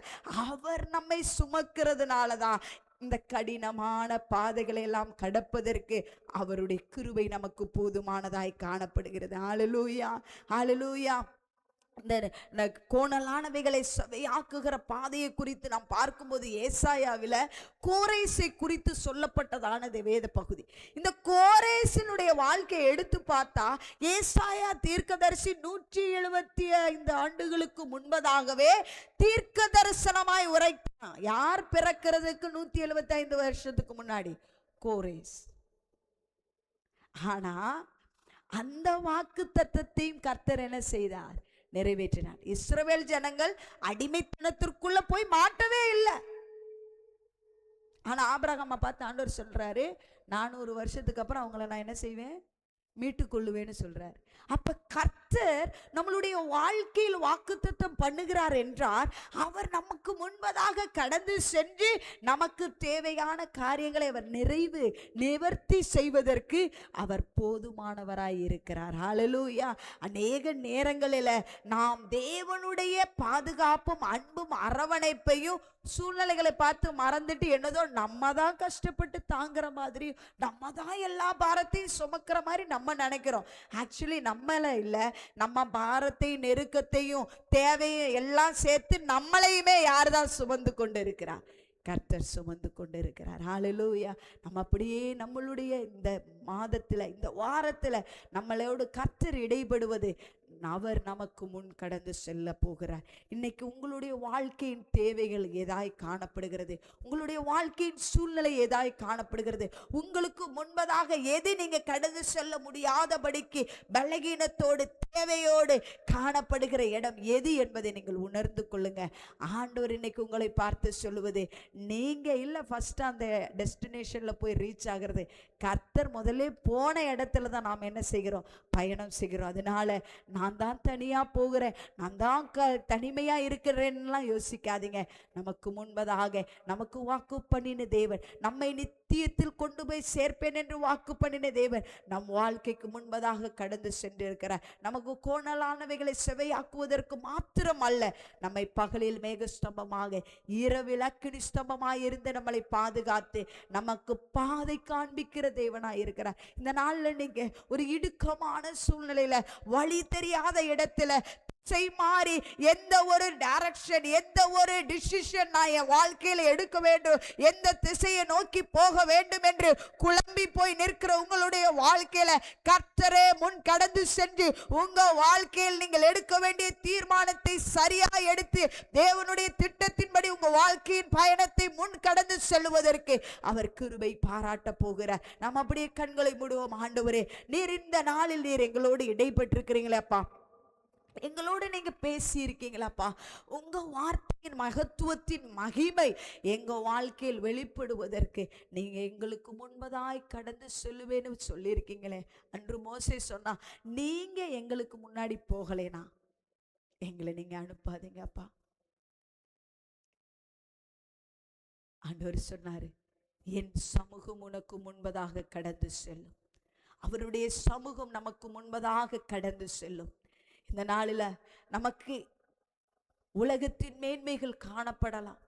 அவர் நம்மை சுமக்கிறதுனாலதான் இந்த கடினமான பாதைகளை எல்லாம் கடப்பதற்கு அவருடைய கிருபை நமக்கு போதுமானதாய் காணப்படுகிறது. ஹல்லேலூயா, ஹல்லேலூயா. இந்த கோணலானவைகளை சபையாக்குகிற பாதையை குறித்து நாம் பார்க்கும்போது ஏசாயாவில் கோரேசை குறித்து சொல்லப்பட்டதானது வேத பகுதி. இந்த கோரேசினுடைய வாழ்க்கையை எடுத்து பார்த்தா ஏசாயா தீர்க்கதரிசி 175 ஆண்டுகளுக்கு முன்பதாகவே தீர்க்க தரிசனமாய் உரைத்தான். யார் பிறக்கிறதுக்கு 175 வருஷத்துக்கு முன்னாடி? கோரேஸ். ஆனா அந்த வாக்கு தத்தத்தையும் கர்த்தர் என்ன செய்தார்? நிறைவேற்றினார். இஸ்ரவேல் ஜனங்கள் அடிமைத்தனத்திற்குள்ள போய் மாட்டவே இல்லை. ஆனா ஆபிரகாமை பார்த்து ஆண்டவர் சொல்றாரு, 400 வருஷத்துக்கு அப்புறம் அவங்கள நான் என்ன செய்வேன்? மீட்டுக்கொள்ளுவேன்னு சொல்றார். அப்ப கர்த்தர் நம்மளுடைய வாழ்க்கையில் வாக்குத்தத்தம் பண்ணுகிறார் என்றால் அவர் நமக்கு முன்பதாக கடந்து சென்று நமக்கு தேவையான காரியங்களை அவர் நிவர்த்தி செய்வதற்கு அவர் போதுமானவராய் இருக்கிறார். ஹல்லேலூயா. அநேக நேரங்களில் நாம் தேவனுடைய பாதுகாப்பும் அன்பும் அரவணைப்பையும் சூழ்நிலைகளை பார்த்து மறந்துட்டு என்னதோ நம்ம தான் கஷ்டப்பட்டு தாங்குற மாதிரி, நம்ம தான் எல்லா பாரத்தையும் சுமக்கிற மாதிரி நம்ம நினைக்கிறோம். ஆக்சுவலி நம்மள இல்லை, நம்ம பாரத்தையும் நெருக்கத்தையும் தேவையும் எல்லாம் சேர்த்து நம்மளையுமே யார் தான் சுமந்து கொண்டு இருக்கிறார்? கர்த்தர் சுமந்து கொண்டு இருக்கிறார். ஹல்லேலூயா. நம்ம அப்படியே நம்மளுடைய இந்த மாதத்தில், இந்த வாரத்தில் நம்மளோடு கர்த்தர் இடைபடுவது, அவர் நமக்கு முன் கடந்து செல்ல போகிறார். இன்னைக்கு உங்களுடைய வாழ்க்கையின் தேவைகள் ஏதாய் காணப்படுகிறது? உங்களுடைய வாழ்க்கையின் சூழ்நிலை ஏதாய் காணப்படுகிறது? உங்களுக்கு முன்பதாக எது நீங்க கடந்து செல்ல முடியாதபடிக்கு பலகீனத்தோடு தேவையோடு காணப்படுகிற இடம் எது என்பதை நீங்கள் உணர்ந்து கொள்ளுங்க. ஆண்டவர் இன்னைக்கு உங்களை பார்த்து சொல்லுவது, நீங்க இல்லை ஃபர்ஸ்ட் அந்த டெஸ்டினேஷன்ல போய் ரீச் ஆகிறது. கர்த்தர் முதல்ல போன இடத்துல தான் நாம் என்ன செய்கிறோம்? பயணம் செய்கிறோம். அதனால நான் தான் தனியா போகிறேன், நான் தான் தனிமையா இருக்கிறேன்லாம் யோசிக்காதீங்க. நமக்கு முன்பதாக நமக்கு வாக்கு பண்ணின தேவன், நம்மை நித்தியத்தில் கொண்டு போய் சேர்ப்பேன் என்று வாக்கு பண்ணின தேவன் நம் வாழ்க்கைக்கு முன்பதாக கடந்து சென்றிருக்கிறார். நமக்கு கோணலானவைகளை செவையாக்குவதற்கு மாத்திரம் அல்ல, நம்மை பகலில் மேகஸ்தம்பமாக இரவில் அக்கினி ஸ்தம்பமாய் இருந்து நம்மளை பாதுகாத்து நமக்கு பாதை காண்பிக்கிற தேவனாய் இருக்கிறார். இந்த நாள்ல நீங்க ஒரு இடுக்கமான சூழ்நிலையில, வழி தெரியாத இடத்துல மாறி எந்த ஒரு டைரக்ஷன், எந்த ஒரு டிசிஷன் நான் என் வாழ்க்கையில எடுக்க வேண்டும், எந்த திசையை நோக்கி போக வேண்டும் என்று குழம்பி போய் நிற்கிற உங்களுடைய வாழ்க்கையில கர்த்தரே முன் கடந்து சென்று உங்க வாழ்க்கையில் நீங்கள் எடுக்க வேண்டிய தீர்மானத்தை சரியா எடுத்து தேவனுடைய திட்டத்தின்படி உங்க வாழ்க்கையின் பயணத்தை முன் கடந்து செல்வதற்கு அவர் கிருபை பாராட்ட போகிறார். நாம் அப்படியே கண்களை மூடுவோம். ஆண்டவரே, நீர் இந்த நாளில் நீர் எங்களோடு இடைப்பட்டிருக்கிறீங்களேப்பா, எங்களோடு நீங்க பேசி இருக்கீங்களாப்பா. உங்க வார்த்தையின் மகத்துவத்தின் மகிமை எங்க வாழ்க்கையில் வெளிப்படுவதற்கு நீங்க எங்களுக்கு முன்பதாய் கடந்து செல்லுவேன்னு சொல்லியிருக்கீங்களே. அன்று மோசே சொன்னா, நீங்க எங்களுக்கு முன்னாடி போகலேனா எங்களை நீங்க அனுப்பாதீங்கப்பா. ஆண்டவர் சொன்னாரு, என் சமூகம் உனக்கு முன்பதாக கடந்து செல்லும். அவருடைய சமூகம் நமக்கு முன்பதாக கடந்து செல்லும். இந்த நாளில நமக்கு உலகத்தின் மேன்மைகள் காணப்படலாம்.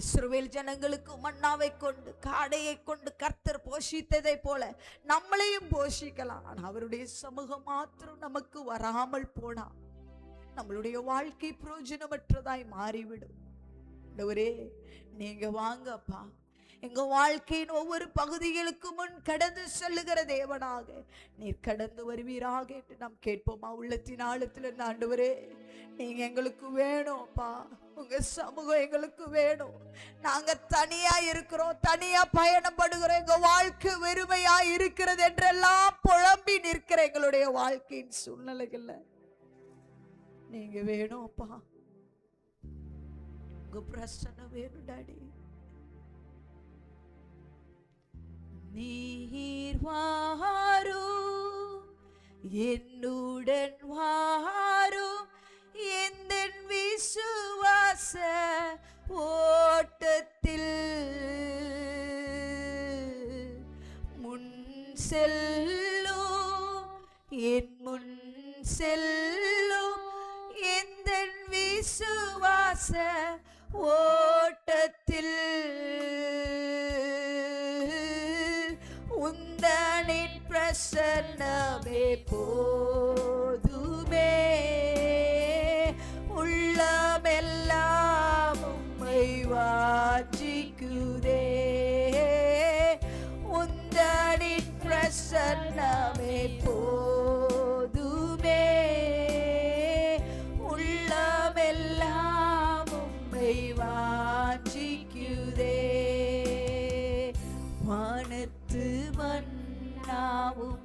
இஸ்ரவேல் ஜனங்களுக்கு மன்னாவை கொண்டு காடையை கொண்டு கர்த்தர் போஷித்ததை போல நம்மளையும் போஷிக்கலாம். ஆனா அவருடைய சமூகம் மாத்திரம் நமக்கு வராமல் போனா நம்மளுடைய வாழ்க்கை பிரயோஜனமற்றதாய் மாறிவிடும். ஆண்டவரே, நீங்க வாங்கப்பா, எங்க வாழ்க்கையின் ஒவ்வொரு பகுதிகளுக்கு முன் கடந்து செல்லுகிற தேவனாக நீர் கடந்து வருவீராக என்று நாம் கேட்போமா? உள்ளத்தின் ஆழத்தில் ஆண்டவரே, நீங்க எங்களுக்கு வேணும்ப்பா. உங்க சமூகம் எங்களுக்கு வேணும். நாங்க தனியா இருக்கிறோம், தனியா பயணப்படுகிறோம், எங்க வாழ்க்கை வெறுமையா இருக்கிறது என்றெல்லாம் புலம்பி நிற்கிற எங்களுடைய வாழ்க்கையின் சூழ்நிலைகள்ல நீங்க வேணும் அப்பா. உங்க பிரசன்ன வேணும் டாடி. நீர் வாரும் என்னுடன் வாரும் எந்த விசுவாச ஓட்டத்தில் முன் செல்லும் என் முன் செல்லும் எந்த விசுவாச ஓட்டத்தில் உந்தனின் பிரசன்னமே போதுமே. உள்ளமெல்லாம் உம்மை வாஞ்சிக்குதே. உந்தனின் பிரசன்னமே போதுமே. உள்ளமெல்லாம் உம்மை வாஞ்சிக்குதே. வானத்து மன்னாவும்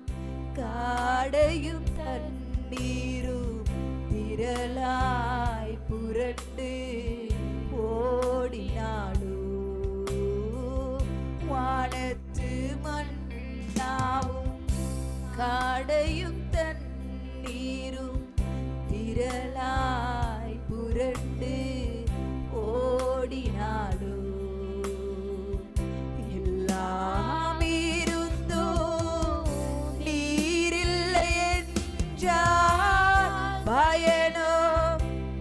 காடையும் தண்ணீரும் திரளாய் புரண்டு ஓடினாலும் வானத்து மன்னாவும் காடையும் தண்ணீரும் திரளாய் புரண்டு ஓடினாலும் எல்லாம் இருந்தும் நீரில்லை என்றால் பயனோ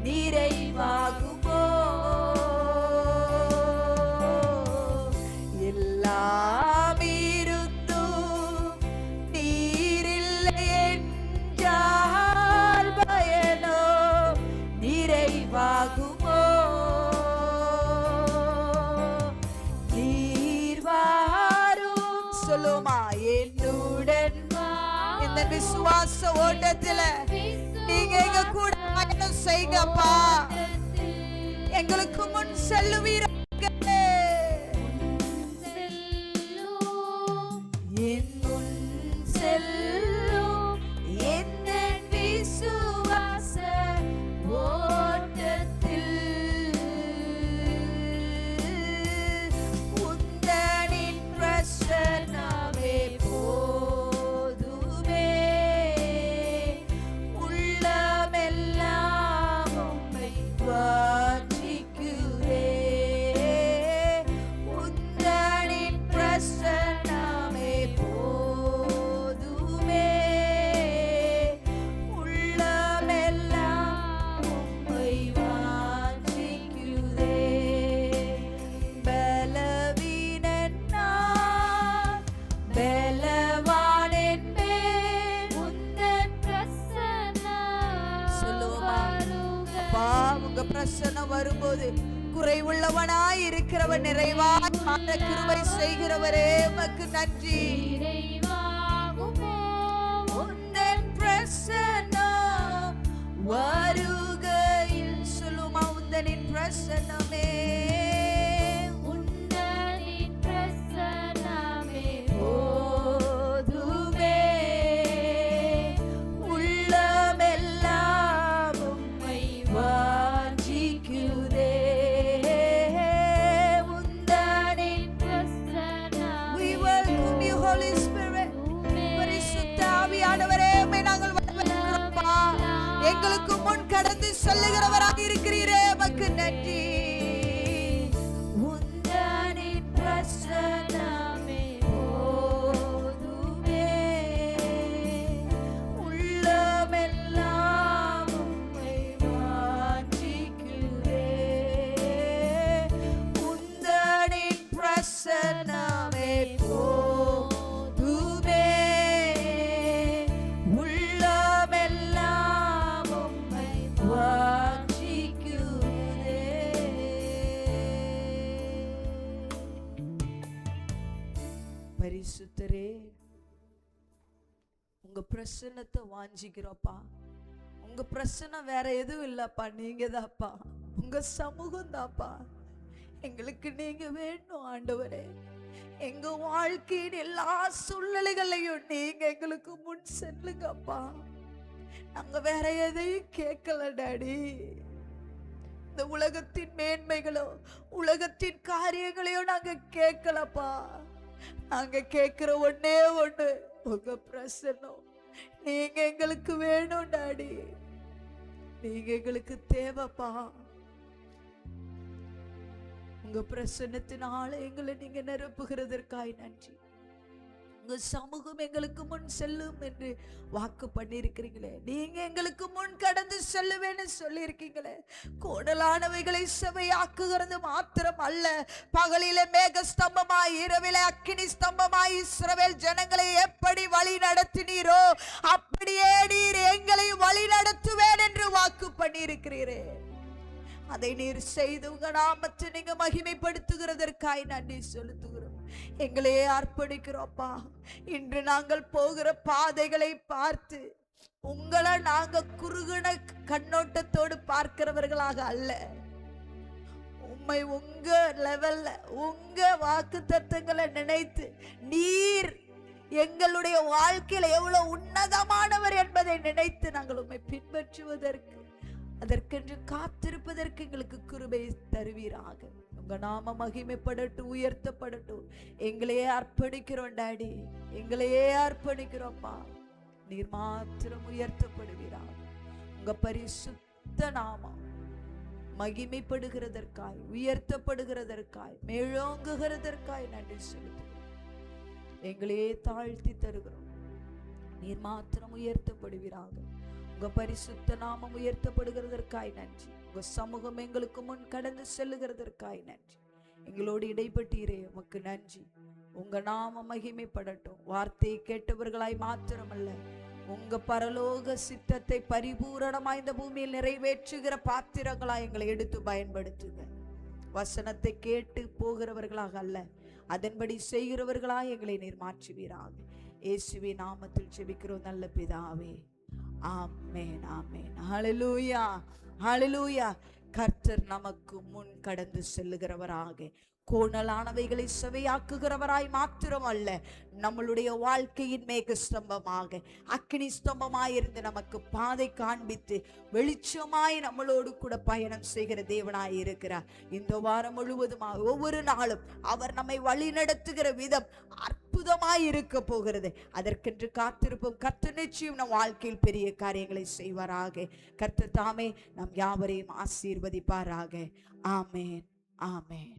நிறைவாகுமோ. எல்லாம் இருந்தும் நீரில்லை என்றால் பயனோ நிறைவாகுமோ. நீர் வாரும் சொல்லுமா என்னுடன் இந்த விசுவாச ஓட்டத்துல நீங்க எங்க கூட பயணம் செய்யுங்கப்பா. எங்களுக்கு முன் செல்லுவீர்கள். என் முன் செல்லும் என் விசுவாச ஓட்டத்தில் உந்தனின் பிரசன்னமே போதுமே. உள்ளமெல்லாம் உம்மை வாஞ்சிக்குதே. உந்தனின் பிரசன்னமே போதுமே. உள்ளமெல்லாம் உம்மை வாஞ்சிக்குதே. பலவீனன் நான் பலவான் என்பேன் உந்தன் பிரசன்னம் சொல்லுவோமா அப்பா. உங்க பிரசன்னம் வரும்போது குறைவுள்ளவனாய் இருக்கிறவன் நிறைவாய் காண கிருபை செய்கிறவரே உமக்கு நன்றி. உந்தன் பிரசன்னம் வருகையில் சொல்லுமா உந்தனின் பிரசன்னமே போதுமே. உள்ளமெல்லாம் உம்மை வாஞ்சிக்குதே. உந்தனின் We welcome you, Holy Spirit. பரிசுத்த ஆவியானவரே உம்மை நாங்கள் வரவேற்கிறோம்ப்பா. எங்களுக்கு முன் கடந்து செல்லுகிறவராக இருக்கிறீரே உமக்கு நன்றி. உந்தனின் பிரசன்னமே போதுமே. உள்ளமெல்லாம் உம்மை வாஞ்சிக்குதே. உந்தனின் பிரசன்னமே போதுமே. உள்ளமெல்லாம் உம்மை வாஞ்சிக்குதே. பரிசுத்தரே உங்க பிரசன்னத்தை வாஞ்சிக்கிறோப்பா. உங்க பிரசன்னம் வேற எதுவும் இல்லப்பா, நீங்க தான்ப்பா. உங்க சமூகம் தாப்பா. எங்களுக்கு நீங்க வேணும் ஆண்டவரே. எங்க வாழ்க்கையின் எல்லா சூழ்நிலைகளையும் நீங்க எங்களுக்கு முன் செல்லுங்கப்பா. நாங்க வேற எதையும் கேட்கல டாடி. இந்த உலகத்தின் மேன்மைகளோ உலகத்தின் காரியங்களையோ நாங்க கேட்கலப்பா. நாங்க கேட்கிற ஒன்னே ஒண்ணு, உங்க பிரசன்னம் நீங்க எங்களுக்கு வேணும் டாடி. நீங்க எங்களுக்கு தேவைப்பா. உங்க பிரசன்னத்தினால எங்களை நீங்க நிரப்புகிறதற்காய் நன்றி. உங்க சமூகம் எங்களுக்கு முன் செல்லும் என்று வாக்கு பண்ணியிருக்கிறீங்களே, நீங்க எங்களுக்கு முன் கடந்து செல்லுவேன்னு சொல்லி இருக்கீங்களே. கோடலானவைகளை செவையாக்குகிறது மாத்திரம் அல்ல, பகலிலே மேக ஸ்தம்பமாய் இரவிலே அக்கினி ஸ்தம்பமாய் இஸ்ரவேல் ஜனங்களை எப்படி வழி நடத்தினீரோ அப்படியே நீர் எங்களை வழி நடத்துவேன் என்று வாக்கு பண்ணியிருக்கிறீரே. அதை நீர் செய்து உங்க நாமத்தை நீங்க மகிமைப்படுத்துகிறதற்காய் நன்றி செலுத்துகிறோம். எங்களையே அர்ப்பணிக்கிறோம்ப்பா. இன்று நாங்கள் போகிற பாதைகளை பார்த்து உங்களை நாங்க குறுகின கண்ணோட்டத்தோடு பார்க்கிறவர்களாக அல்ல, உம்மை உங்க லெவல்ல உங்க வாக்கு தத்தங்களை நினைத்து நீர் எங்களுடைய வாழ்க்கையில எவ்வளவு உன்னதமானவர் என்பதை நினைத்து நாங்கள் உம்மை பின்பற்றுவதற்கு, அதற்கென்று காத்திருப்பதற்கு எங்களுக்கு கிருபை தருவீராக. உங்க நாம மகிமைப்படட்டும், உயர்த்தப்படட்டும். எங்களையே அர்ப்பணிக்கிறோம் டாடி, எங்களையே அர்ப்பணிக்கிறோம்ப்பா. நீர் மாத்திரம் உயர்த்தப்படுவீராக. உங்க பரிசுத்த நாமம் மகிமைப்படுகிறதற்காய், உயர்த்தப்படுகிறதற்காய், மேலோங்குகிறதற்காய் நன்றி செலுத்துகிறோம். எங்களையே தாழ்த்தி தருகிறோம். நீர் மாத்திரம் உயர்த்தப்படுவீராக. உங்க பரிசுத்த நாமம் உயர்த்தப்படுகிறதற்காய் நன்றி. உங்க சமூகம் எங்களுக்கு முன் கடந்து செல்லுகிறதற்காய் நன்றி. எங்களோடு இடைப்பட்டீரே உமக்கு நன்றி. உங்க நாம மகிமைப்படட்டும். வார்த்தையை கேட்டவர்களாய் மாத்திரமல்ல, உங்க பரலோக சித்தத்தை பரிபூரணமாய் இந்த பூமியில் நிறைவேற்றுகிற பாத்திரங்களாய் எங்களை எடுத்து பயன்படுத்துங்க. வசனத்தை கேட்டு போகிறவர்களாக அல்ல, அதன்படி செய்கிறவர்களாய் எங்களை நீர் மாற்றுவீராக. இயேசுவின் நாமத்தில் ஜெபிக்கிறோம் நல்ல பிதாவே, ஆமென், ஆமென். ஹல்லேலூயா, ஹல்லேலூயா. கர்த்தர் நமக்கு முன் கடந்து செல்லுகிறவராக, கோணலானவைகளை செவையாக்குகிறவராய் மாத்திரம் அல்ல, நம்மளுடைய வாழ்க்கையின் மேக ஸ்தம்பமாக, அக்கினி ஸ்தம்பமாயிருந்து நமக்கு பாதை காண்பித்து வெளிச்சமாய் நம்மளோடு கூட பயணம் செய்கிற தேவனாய் இருக்கிறார். இந்த வாரம் முழுவதுமாக ஒவ்வொரு நாளும் அவர் நம்மை வழி நடத்துகிற விதம் அற்புதமாய் இருக்க போகிறது. அதற்கென்று காத்திருப்போம். கர்த்தர் நிச்சயம் நம் வாழ்க்கையில் பெரிய காரியங்களை செய்வாராக. கர்த்தர் தாமே நம் யாவரையும் ஆசீர்வதிப்பாராக. ஆமென், ஆமென்.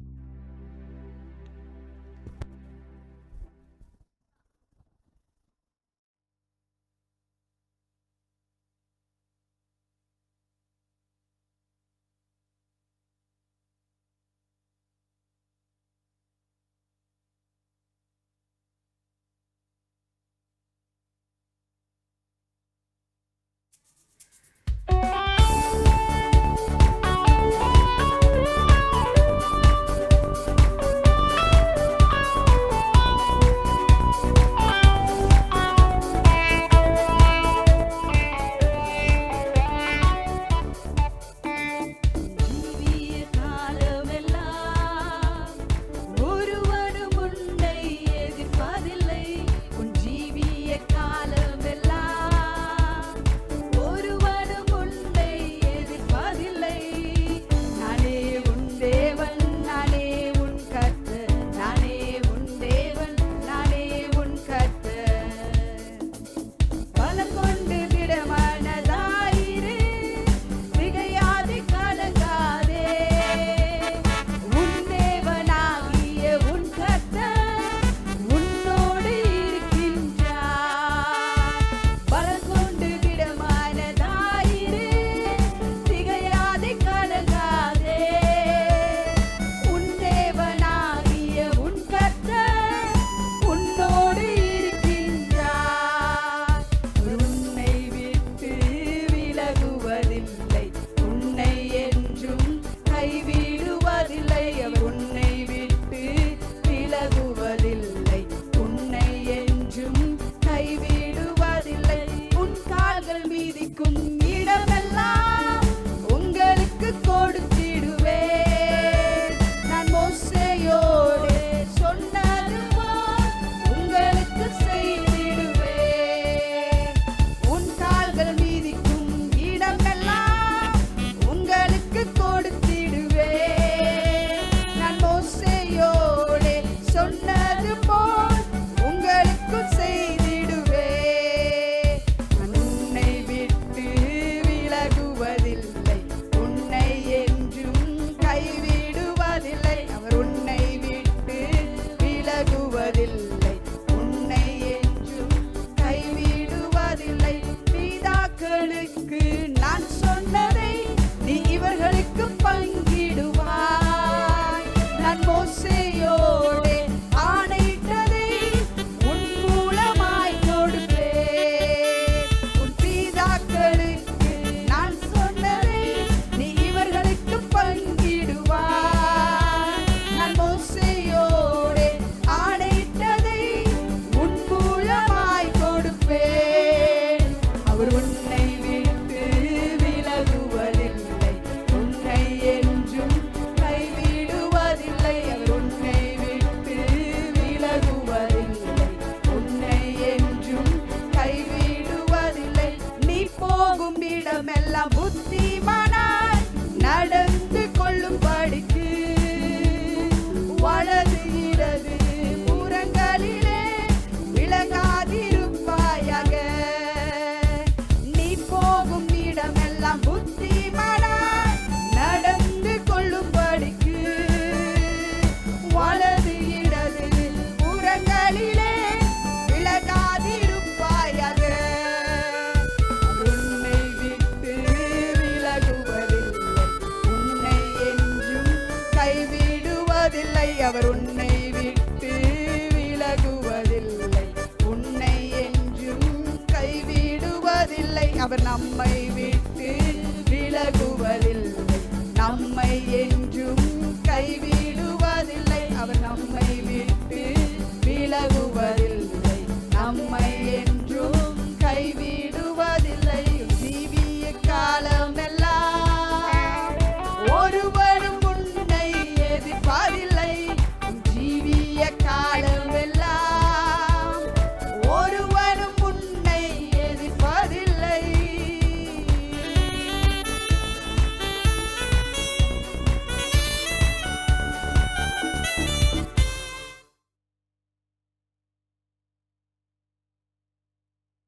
அவர் உன்னை விட்டு விலகுவதில்லை, உன்னை என்றும் கைவிடுவதில்லை. அவர் நம்மை விட்டு